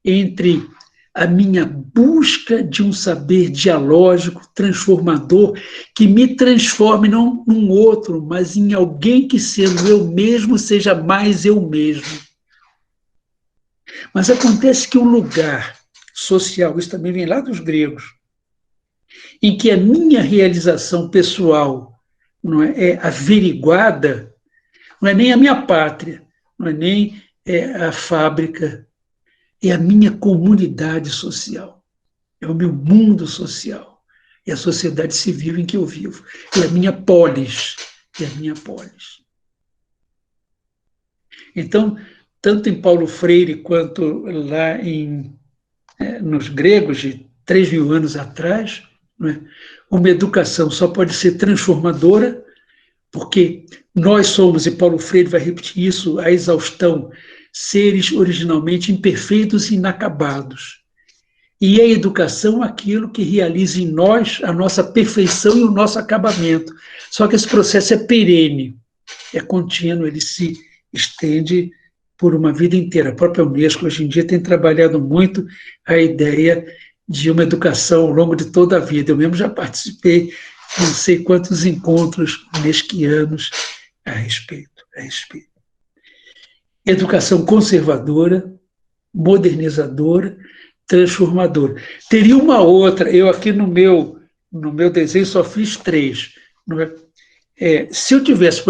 entre a minha busca de um saber dialógico, transformador, que me transforme não num outro, mas em alguém que, sendo eu mesmo, seja mais eu mesmo. Mas acontece que um lugar social, isso também vem lá dos gregos, em que a minha realização pessoal não é averiguada, não é nem a minha pátria, não é nem a fábrica, é a minha comunidade social, é o meu mundo social, é a sociedade civil em que eu vivo, é a minha polis, é a minha polis. Então, tanto em Paulo Freire quanto lá nos gregos, de 3.000 anos atrás, não é? Uma educação só pode ser transformadora porque nós somos, e Paulo Freire vai repetir isso à exaustão, seres originalmente imperfeitos e inacabados. E é a educação aquilo que realiza em nós a nossa perfeição e o nosso acabamento. Só que esse processo é perene, é contínuo, ele se estende por uma vida inteira. A própria Unesco, hoje em dia, tem trabalhado muito a ideia de uma educação ao longo de toda a vida. Eu mesmo já participei de não sei quantos encontros unesquianos a respeito. Educação conservadora, modernizadora, transformadora. Teria uma outra, eu aqui no meu desenho só fiz 3. Não é? Se eu tivesse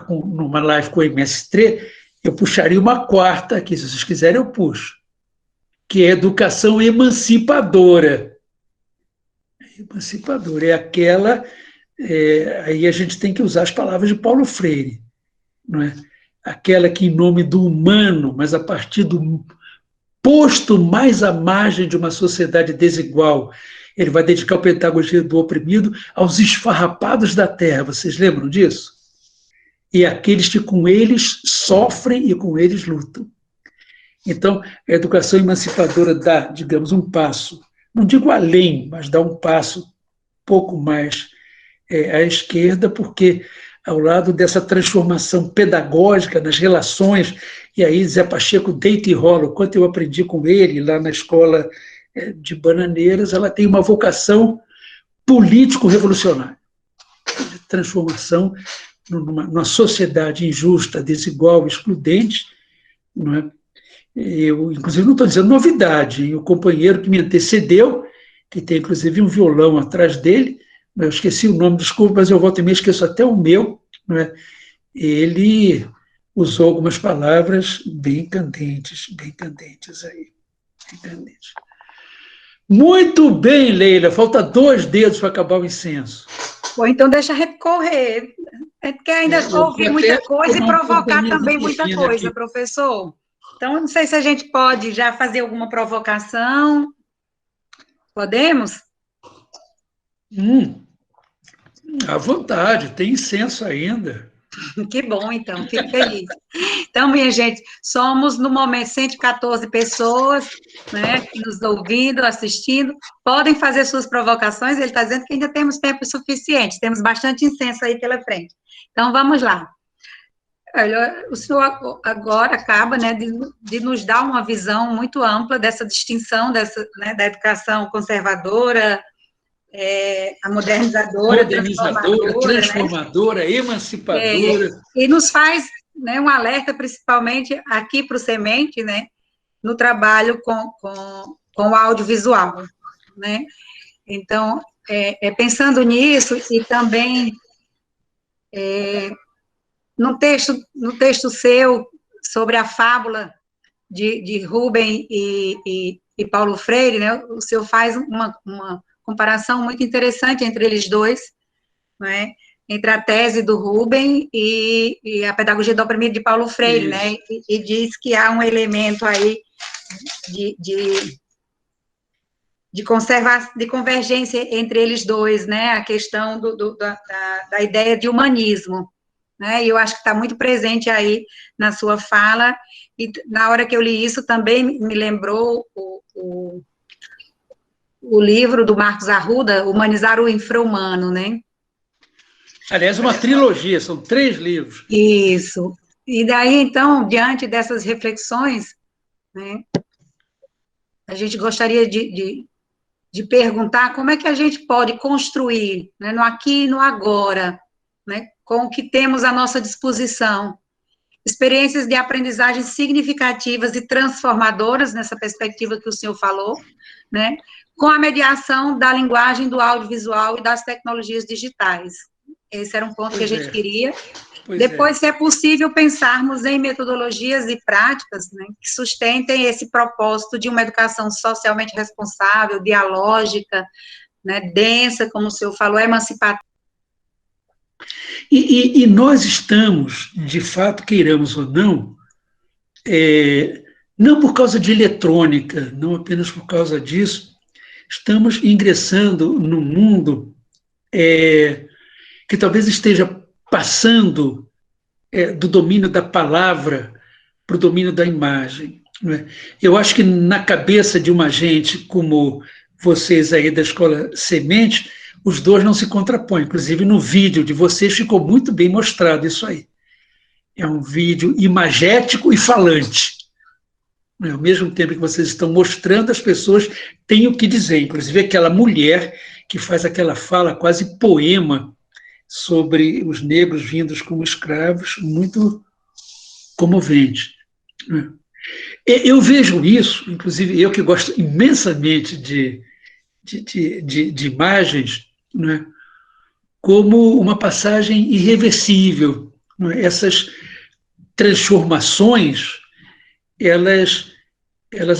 numa live com o MS3, eu puxaria uma 4ª aqui, se vocês quiserem eu puxo, que é educação emancipadora. Emancipadora é aquela, aí a gente tem que usar as palavras de Paulo Freire, não é? aquela que, em nome do humano, mas a partir do posto mais à margem de uma sociedade desigual, ele vai dedicar a pedagogia do oprimido aos esfarrapados da terra. Vocês lembram disso? E aqueles que com eles sofrem e com eles lutam. Então, a educação emancipadora dá, digamos, um passo, não digo além, mas dá um passo pouco mais à esquerda, porque ao lado dessa transformação pedagógica nas relações, e aí Zé Pacheco deita e rola, o quanto eu aprendi com ele lá na escola de Bananeiras, ela tem uma vocação político-revolucionária, de transformação numa sociedade injusta, desigual, excludente, não é? Eu, inclusive, não estou dizendo novidade, hein? O companheiro que me antecedeu, que tem, inclusive, um violão atrás dele, eu esqueci o nome, desculpa, mas eu volto e meia esqueço até o meu, não é? Ele usou algumas palavras bem candentes aí. Bem candentes. Muito bem, Leila, falta 2 dedos para acabar o incenso. Bom, então deixa recorrer. É porque ainda ouvir muita coisa e provocar também muita coisa, professor. Então, não sei se a gente pode já fazer alguma provocação. Podemos? À vontade, tem incenso ainda. Que bom, então, fico feliz. Então, minha gente, somos, no momento, 114 pessoas, né, nos ouvindo, assistindo. Podem fazer suas provocações, ele está dizendo que ainda temos tempo suficiente, temos bastante incenso aí pela frente. Então, vamos lá. Olha, o senhor agora acaba, né, de nos dar uma visão muito ampla dessa distinção né, da educação conservadora, a modernizadora, transformadora, né? Emancipadora. E nos faz, né, um alerta, principalmente aqui para o Semente, né, no trabalho com o audiovisual, né? Então, pensando nisso, e também no texto seu, sobre a fábula de Rubem e Paulo Freire, né, o senhor faz uma comparação muito interessante entre eles dois, né, entre a tese do Rubem e a pedagogia do oprimido de Paulo Freire, né, e diz que há um elemento aí de convergência entre eles dois, né, a questão da ideia de humanismo, né, e eu acho que está muito presente aí na sua fala, e na hora que eu li isso também me lembrou o livro do Marcos Arruda, Humanizar o Infra-Humano, né? Aliás, uma trilogia, são 3 livros. Isso. E daí, então, diante dessas reflexões, né, a gente gostaria de perguntar como é que a gente pode construir, né, no aqui e no agora, né, com o que temos à nossa disposição, experiências de aprendizagem significativas e transformadoras, nessa perspectiva que o senhor falou, né, com a mediação da linguagem do audiovisual e das tecnologias digitais. Esse era um ponto que a gente queria. Depois, se é possível, pensarmos em metodologias e práticas, né, que sustentem esse propósito de uma educação socialmente responsável, dialógica, né, densa, como o senhor falou, emancipatória. E nós estamos, de fato, queiramos ou não, não por causa de eletrônica, não apenas por causa disso, estamos ingressando num mundo que talvez esteja passando do domínio da palavra para o domínio da imagem. Não é? Eu acho que na cabeça de uma gente como vocês aí da Escola Semente, os dois não se contrapõem. Inclusive, no vídeo de vocês ficou muito bem mostrado isso aí. É um vídeo imagético e falante. Ao mesmo tempo que vocês estão mostrando, as pessoas têm o que dizer. Inclusive, aquela mulher que faz aquela fala quase poema sobre os negros vindos como escravos, muito comovente. Eu vejo isso, inclusive eu que gosto imensamente de imagens, não é? Como uma passagem irreversível. Não é? Essas transformações, elas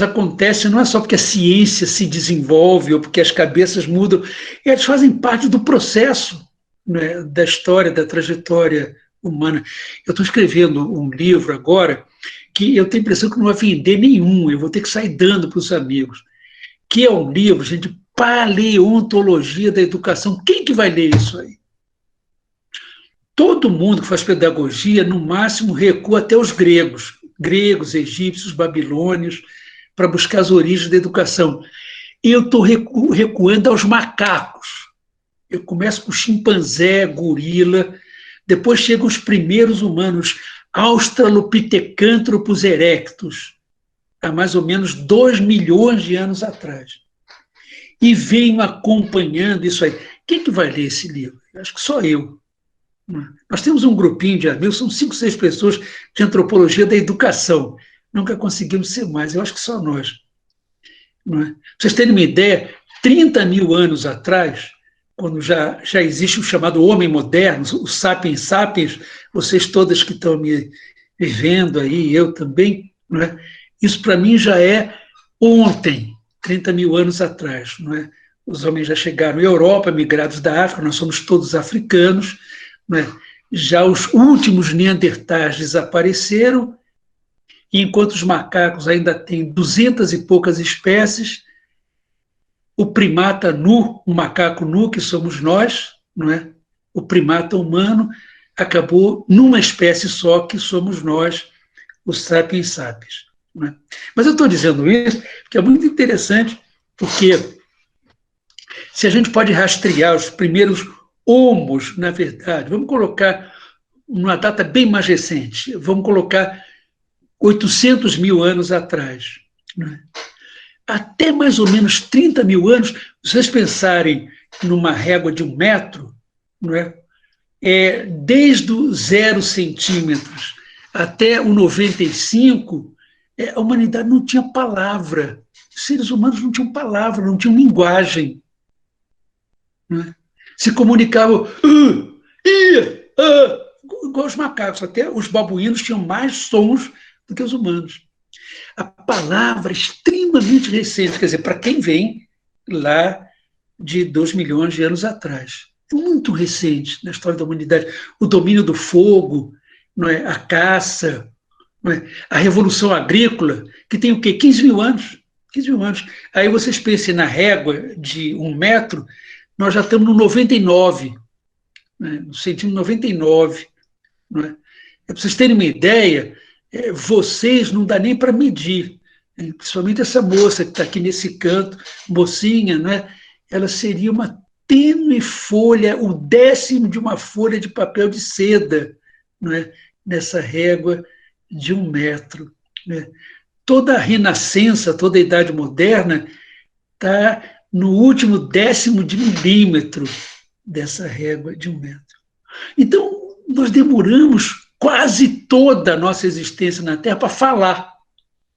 acontecem não é só porque a ciência se desenvolve ou porque as cabeças mudam, elas fazem parte do processo, não é? Da história, da trajetória humana. Eu estou escrevendo um livro agora que eu tenho a impressão que não vai vender nenhum, eu vou ter que sair dando para os amigos, que é um livro, gente, Paleontologia da Educação. Quem que vai ler isso aí? Todo mundo que faz pedagogia, no máximo, recua até os gregos, egípcios, babilônios, para buscar as origens da educação. Eu estou recuando aos macacos. Eu começo com chimpanzé, gorila, depois chegam os primeiros humanos, Australopithecantropus erectus, há mais ou menos 2 milhões de anos atrás. E venho acompanhando isso aí. Quem que vai ler esse livro? Eu acho que só eu. Nós temos um grupinho de amigos, são 5, 6 pessoas de antropologia da educação. Nunca conseguimos ser mais, eu acho que só nós. Não é? Pra vocês terem uma ideia, 30 mil anos atrás, quando já existe o chamado homem moderno, o sapiens sapiens, vocês todas que estão me vendo aí, eu também, não é? Isso para mim já é ontem, 30 mil anos atrás. Não é? Os homens já chegaram à Europa, migrados da África, nós somos todos africanos, não é? Já os últimos neandertais desapareceram, e enquanto os macacos ainda têm 200 e poucas espécies, o primata nu, o macaco nu, que somos nós, não é? O primata humano, acabou numa espécie só, que somos nós, os sapiens sapiens. Não é? Mas eu estou dizendo isso porque é muito interessante, porque se a gente pode rastrear os primeiros homos, na verdade, vamos colocar uma data bem mais recente, vamos colocar 800 mil anos atrás, não é? Até mais ou menos 30 mil anos, se vocês pensarem numa régua de 1 metro, não é? Desde o 0 centímetros até o 95, a humanidade não tinha palavra. Os seres humanos não tinham palavra, não tinham linguagem. Não é? Se comunicavam igual os macacos, até os babuínos tinham mais sons do que os humanos. A palavra é extremamente recente, quer dizer, para quem vem lá de 2 milhões de anos atrás. É muito recente na história da humanidade. O domínio do fogo, não é? A caça, não é? A revolução agrícola, que tem o quê? 15 mil anos. 15 mil anos. Aí vocês pensem na régua de 1 metro, nós já estamos no 99, né? No centímetro 99. Não é? Para vocês terem uma ideia, vocês não dá nem para medir, principalmente essa moça que está aqui nesse canto, mocinha, né? Ela seria uma tênue folha, o 10º de uma folha de papel de seda, né? Nessa régua de 1 metro. Né? Toda a Renascença, toda a Idade Moderna está no último 10º de milímetro dessa régua de 1 metro. Então, nós demoramos quase toda a nossa existência na Terra para falar,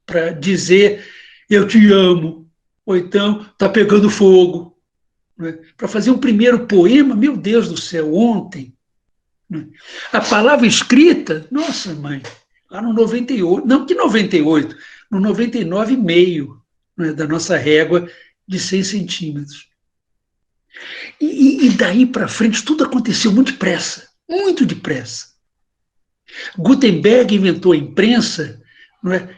para dizer eu te amo, ou então está pegando fogo. Né? Para fazer um primeiro poema, meu Deus do céu, ontem. Né? A palavra escrita, nossa mãe, lá no 98, não que 98, no 99,5, né, da nossa régua de 100 centímetros. E daí para frente tudo aconteceu muito depressa. Gutenberg inventou a imprensa, não é?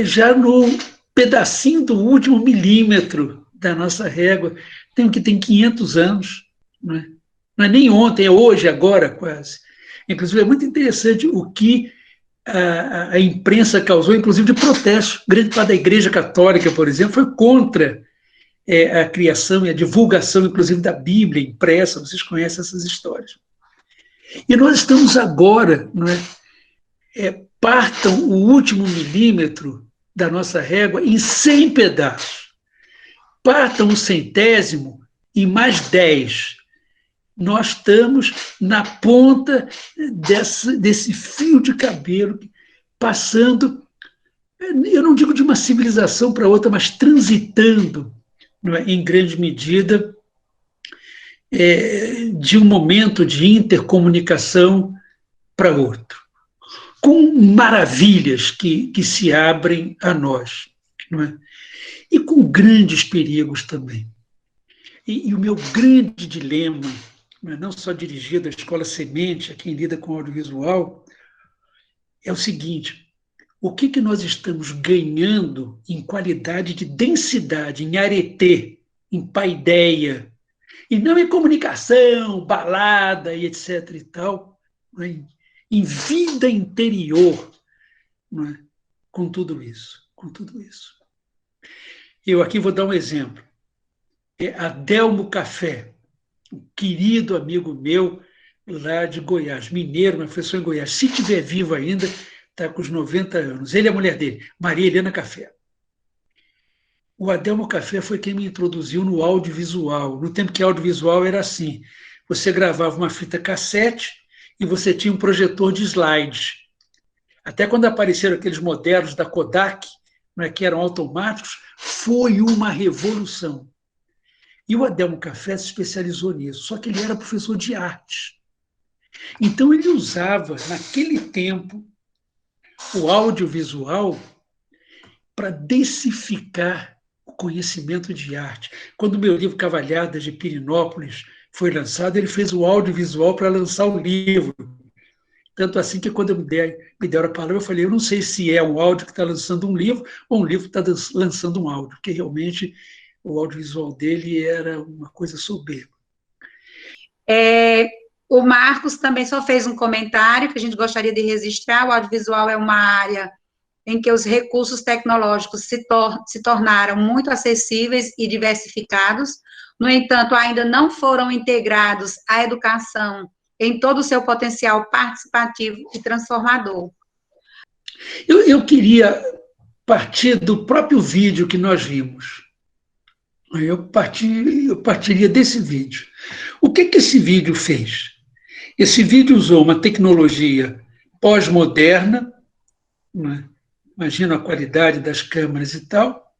Já no pedacinho do último milímetro da nossa régua, tem 500 anos, não é nem ontem, é hoje, agora quase. Inclusive, é muito interessante o que a imprensa causou, inclusive de protesto. Grande parte da Igreja Católica, por exemplo, foi contra a criação e a divulgação, inclusive, da Bíblia impressa. Vocês conhecem essas histórias. E nós estamos agora, não é? Partam o último milímetro da nossa régua em 100 pedaços. Partam o 100º em mais 10. Nós estamos na ponta desse fio de cabelo, passando, eu não digo de uma civilização para outra, mas transitando, não é? Em grande medida, de um momento de intercomunicação para outro, com maravilhas que se abrem a nós, não é? E com grandes perigos também. E o meu grande dilema mas não só dirigido à Escola Semente, a quem lida com audiovisual, é o seguinte: o que nós estamos ganhando em qualidade de densidade, em aretê, em paideia, e não em comunicação, balada e etc. e tal, né? Em vida interior, né? Com tudo isso, com tudo isso. Eu aqui vou dar um exemplo. É Adelmo Café, um querido amigo meu lá de Goiás, mineiro, mas professor em Goiás. Se estiver vivo ainda, está com os 90 anos. Ele e a mulher dele, Maria Helena Café. O Adelmo Café foi quem me introduziu no audiovisual. No tempo que audiovisual era assim: você gravava uma fita cassete e você tinha um projetor de slides. Até quando apareceram aqueles modelos da Kodak, né, que eram automáticos, foi uma revolução. E o Adelmo Café se especializou nisso, só que ele era professor de arte. Então ele usava, naquele tempo, o audiovisual para densificar o conhecimento de arte. Quando o meu livro Cavalhadas de Pirinópolis foi lançado, ele fez o audiovisual para lançar o livro. Tanto assim que quando me deram a palavra, eu falei, eu não sei se é um áudio que está lançando um livro ou um livro que está lançando um áudio, porque realmente o audiovisual dele era uma coisa soberba. O Marcos também só fez um comentário que a gente gostaria de registrar. O audiovisual é uma área em que os recursos tecnológicos se tornaram muito acessíveis e diversificados. No entanto, ainda não foram integrados à educação em todo o seu potencial participativo e transformador. Eu queria partir do próprio vídeo que nós vimos. Eu partiria desse vídeo. O que esse vídeo fez? Esse vídeo usou uma tecnologia pós-moderna, né? Imagina a qualidade das câmeras e tal,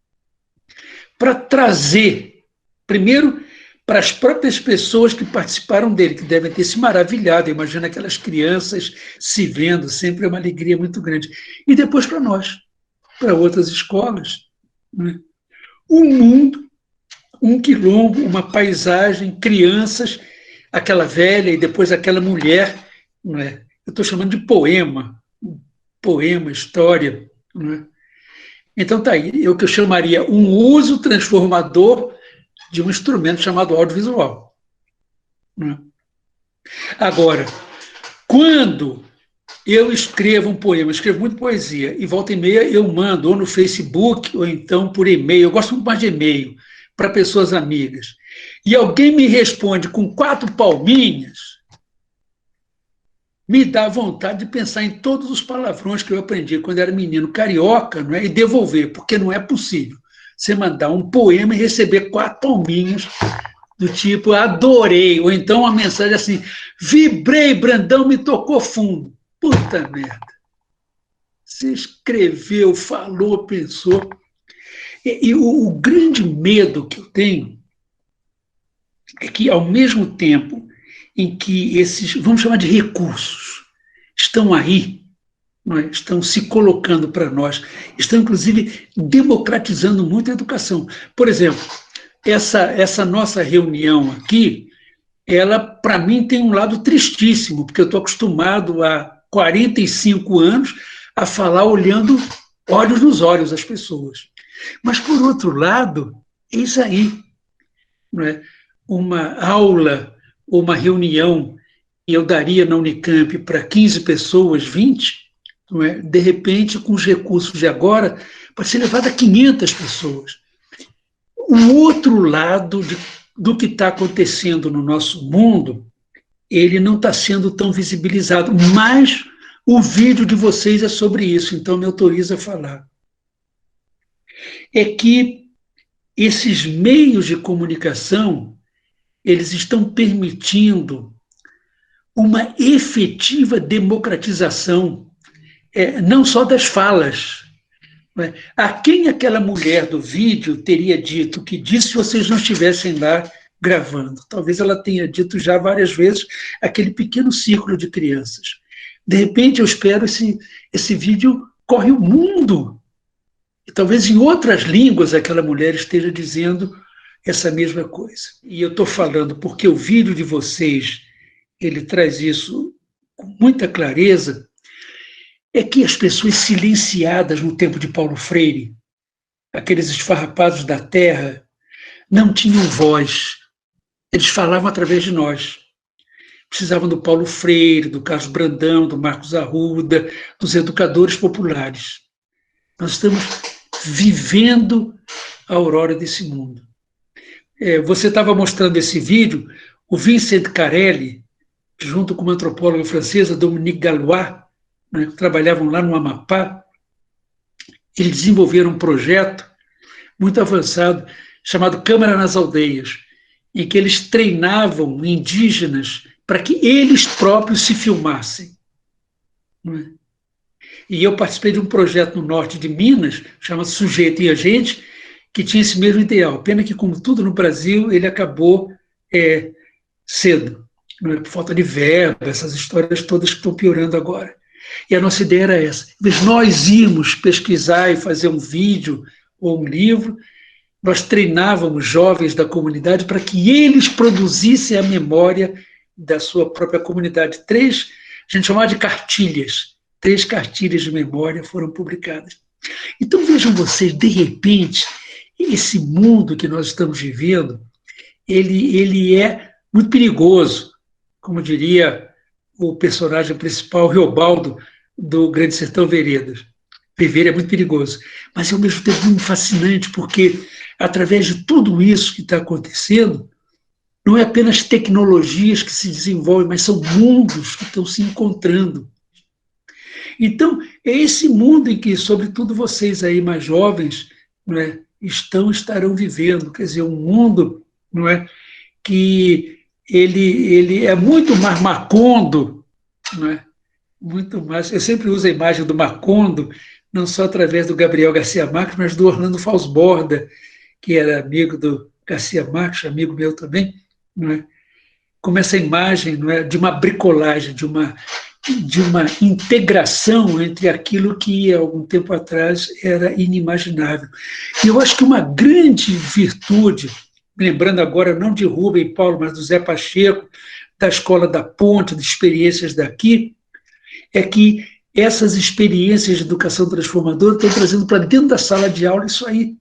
para trazer, primeiro, para as próprias pessoas que participaram dele, que devem ter se maravilhado. Imagina aquelas crianças se vendo, sempre é uma alegria muito grande. E depois para nós, para outras escolas. Né? Um mundo, um quilombo, uma paisagem, crianças, aquela velha e depois aquela mulher. Não é? Eu estou chamando de poema, história. Não é? Então está aí, o que eu chamaria um uso transformador de um instrumento chamado audiovisual. Né? Agora, quando eu escrevo um poema, eu escrevo muito poesia, e volta e meia eu mando, ou no Facebook, ou então por e-mail, eu gosto muito mais de e-mail, para pessoas amigas, e alguém me responde com 4 palminhas, me dá vontade de pensar em todos os palavrões que eu aprendi quando era menino carioca, não é? E devolver, porque não é possível você mandar um poema e receber 4 palminhas do tipo adorei, ou então uma mensagem assim, vibrei, Brandão me tocou fundo. Puta merda. Você escreveu, falou, pensou. E o grande medo que eu tenho é que, ao mesmo tempo em que esses, vamos chamar de recursos, estão aí, não é? Estão se colocando para nós, estão, inclusive, democratizando muito a educação. Por exemplo, essa nossa reunião aqui, ela, para mim, tem um lado tristíssimo, porque eu estou acostumado há 45 anos a falar olhando olhos nos olhos das pessoas. Mas, por outro lado, é isso aí, não é? Uma aula ou uma reunião que eu daria na Unicamp para 15 pessoas, 20, não é? De repente, com os recursos de agora, pode ser levada a 500 pessoas. O outro lado do que está acontecendo no nosso mundo, ele não está sendo tão visibilizado, mas o vídeo de vocês é sobre isso, então me autoriza a falar. É que esses meios de comunicação, eles estão permitindo uma efetiva democratização, não só das falas. A quem aquela mulher do vídeo teria dito que disse se vocês não estivessem lá gravando? Talvez ela tenha dito já várias vezes aquele pequeno círculo de crianças. De repente, eu espero esse vídeo corre o mundo. E talvez em outras línguas aquela mulher esteja dizendo essa mesma coisa. E eu estou falando porque o vídeo de vocês, ele traz isso com muita clareza, é que as pessoas silenciadas no tempo de Paulo Freire, aqueles esfarrapados da terra, não tinham voz. Eles falavam através de nós. Precisavam do Paulo Freire, do Carlos Brandão, do Marcos Arruda, dos educadores populares. Nós estamos vivendo a aurora desse mundo. Você estava mostrando esse vídeo, o Vincent Carelli, junto com uma antropóloga francesa, Dominique Gallois, né, que trabalhavam lá no Amapá, eles desenvolveram um projeto muito avançado, chamado Câmara nas Aldeias, em que eles treinavam indígenas para que eles próprios se filmassem. Não é? E eu participei de um projeto no norte de Minas, chamado Sujeito e Agente, que tinha esse mesmo ideal. Pena que, como tudo no Brasil, ele acabou cedo, não é? Por falta de verba, essas histórias todas que estão piorando agora. E a nossa ideia era essa. Mas nós íamos pesquisar e fazer um vídeo ou um livro, nós treinávamos jovens da comunidade para que eles produzissem a memória da sua própria comunidade. A gente chamava de cartilhas. 3 cartilhas de memória foram publicadas. Então, vejam vocês, de repente, esse mundo que nós estamos vivendo, ele é muito perigoso, como diria o personagem principal, Reobaldo, do Grande Sertão Veredas. Viver é muito perigoso, mas ao mesmo tempo muito fascinante, porque através de tudo isso que está acontecendo, não é apenas tecnologias que se desenvolvem, mas são mundos que estão se encontrando. Então, é esse mundo em que, sobretudo vocês aí mais jovens, não é, estarão vivendo, quer dizer, um mundo, não é, que ele é muito mais Macondo, não é? Muito mais. Eu sempre uso a imagem do Macondo, não só através do Gabriel Garcia Marques, mas do Orlando Fausborda, que era amigo do Garcia Marques, amigo meu também, não é? Como essa imagem, não é, de uma bricolagem, de uma integração entre aquilo que, há algum tempo atrás, era inimaginável. E eu acho que uma grande virtude, lembrando agora não de Rubem e Paulo, mas do Zé Pacheco, da Escola da Ponte, de experiências daqui, é que essas experiências de educação transformadora estão trazendo para dentro da sala de aula isso aí.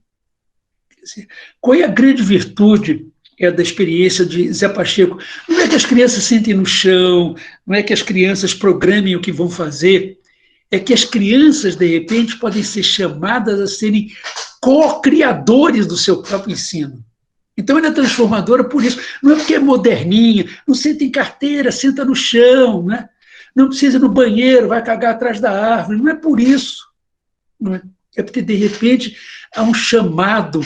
Quer dizer, qual é a grande virtude da experiência de Zé Pacheco? Não é que as crianças sentem no chão, não é que as crianças programem o que vão fazer, é que as crianças, de repente, podem ser chamadas a serem co-criadores do seu próprio ensino. Então, ela é transformadora por isso. Não é porque é moderninha, não senta em carteira, senta no chão, né? Não precisa ir no banheiro, vai cagar atrás da árvore. Não é por isso. Não é? É porque, de repente, há um chamado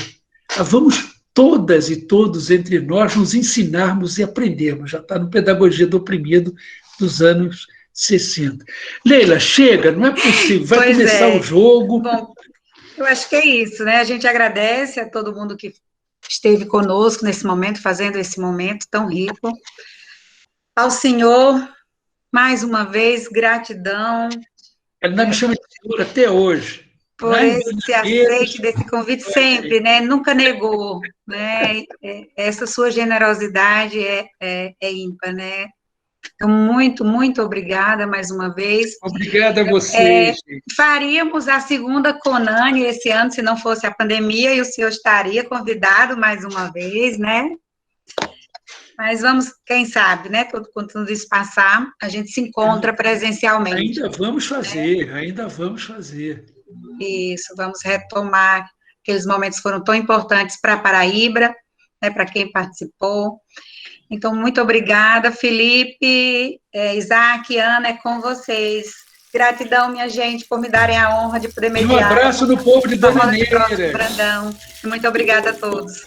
a vamos todas e todos entre nós nos ensinarmos e aprendermos. Já está no Pedagogia do Oprimido dos anos 60. Leila, chega, não é possível, vai começar o jogo. Bom, eu acho que é isso, né? A gente agradece a todo mundo que esteve conosco nesse momento, fazendo esse momento tão rico. Ao senhor, mais uma vez, gratidão. Ela ainda me chama de senhor até hoje. Por esse aceite desse convite sempre, né? Nunca negou, né? Essa sua generosidade é ímpar, né? Então, muito, muito obrigada mais uma vez. Obrigada a vocês. Faríamos a segunda Conani esse ano, se não fosse a pandemia, e o senhor estaria convidado mais uma vez, né? Mas vamos, quem sabe, né? Quando isso passar, a gente se encontra presencialmente. Ainda vamos fazer, ainda vamos fazer. Isso, vamos retomar aqueles momentos que foram tão importantes para a Paraíba, né, para quem participou. Então, muito obrigada, Felipe, Isaac, Ana, é com vocês. Gratidão, minha gente, por me darem a honra de poder mediar. Um abraço do povo de Bananeira. Brandão. Muito obrigada a todos.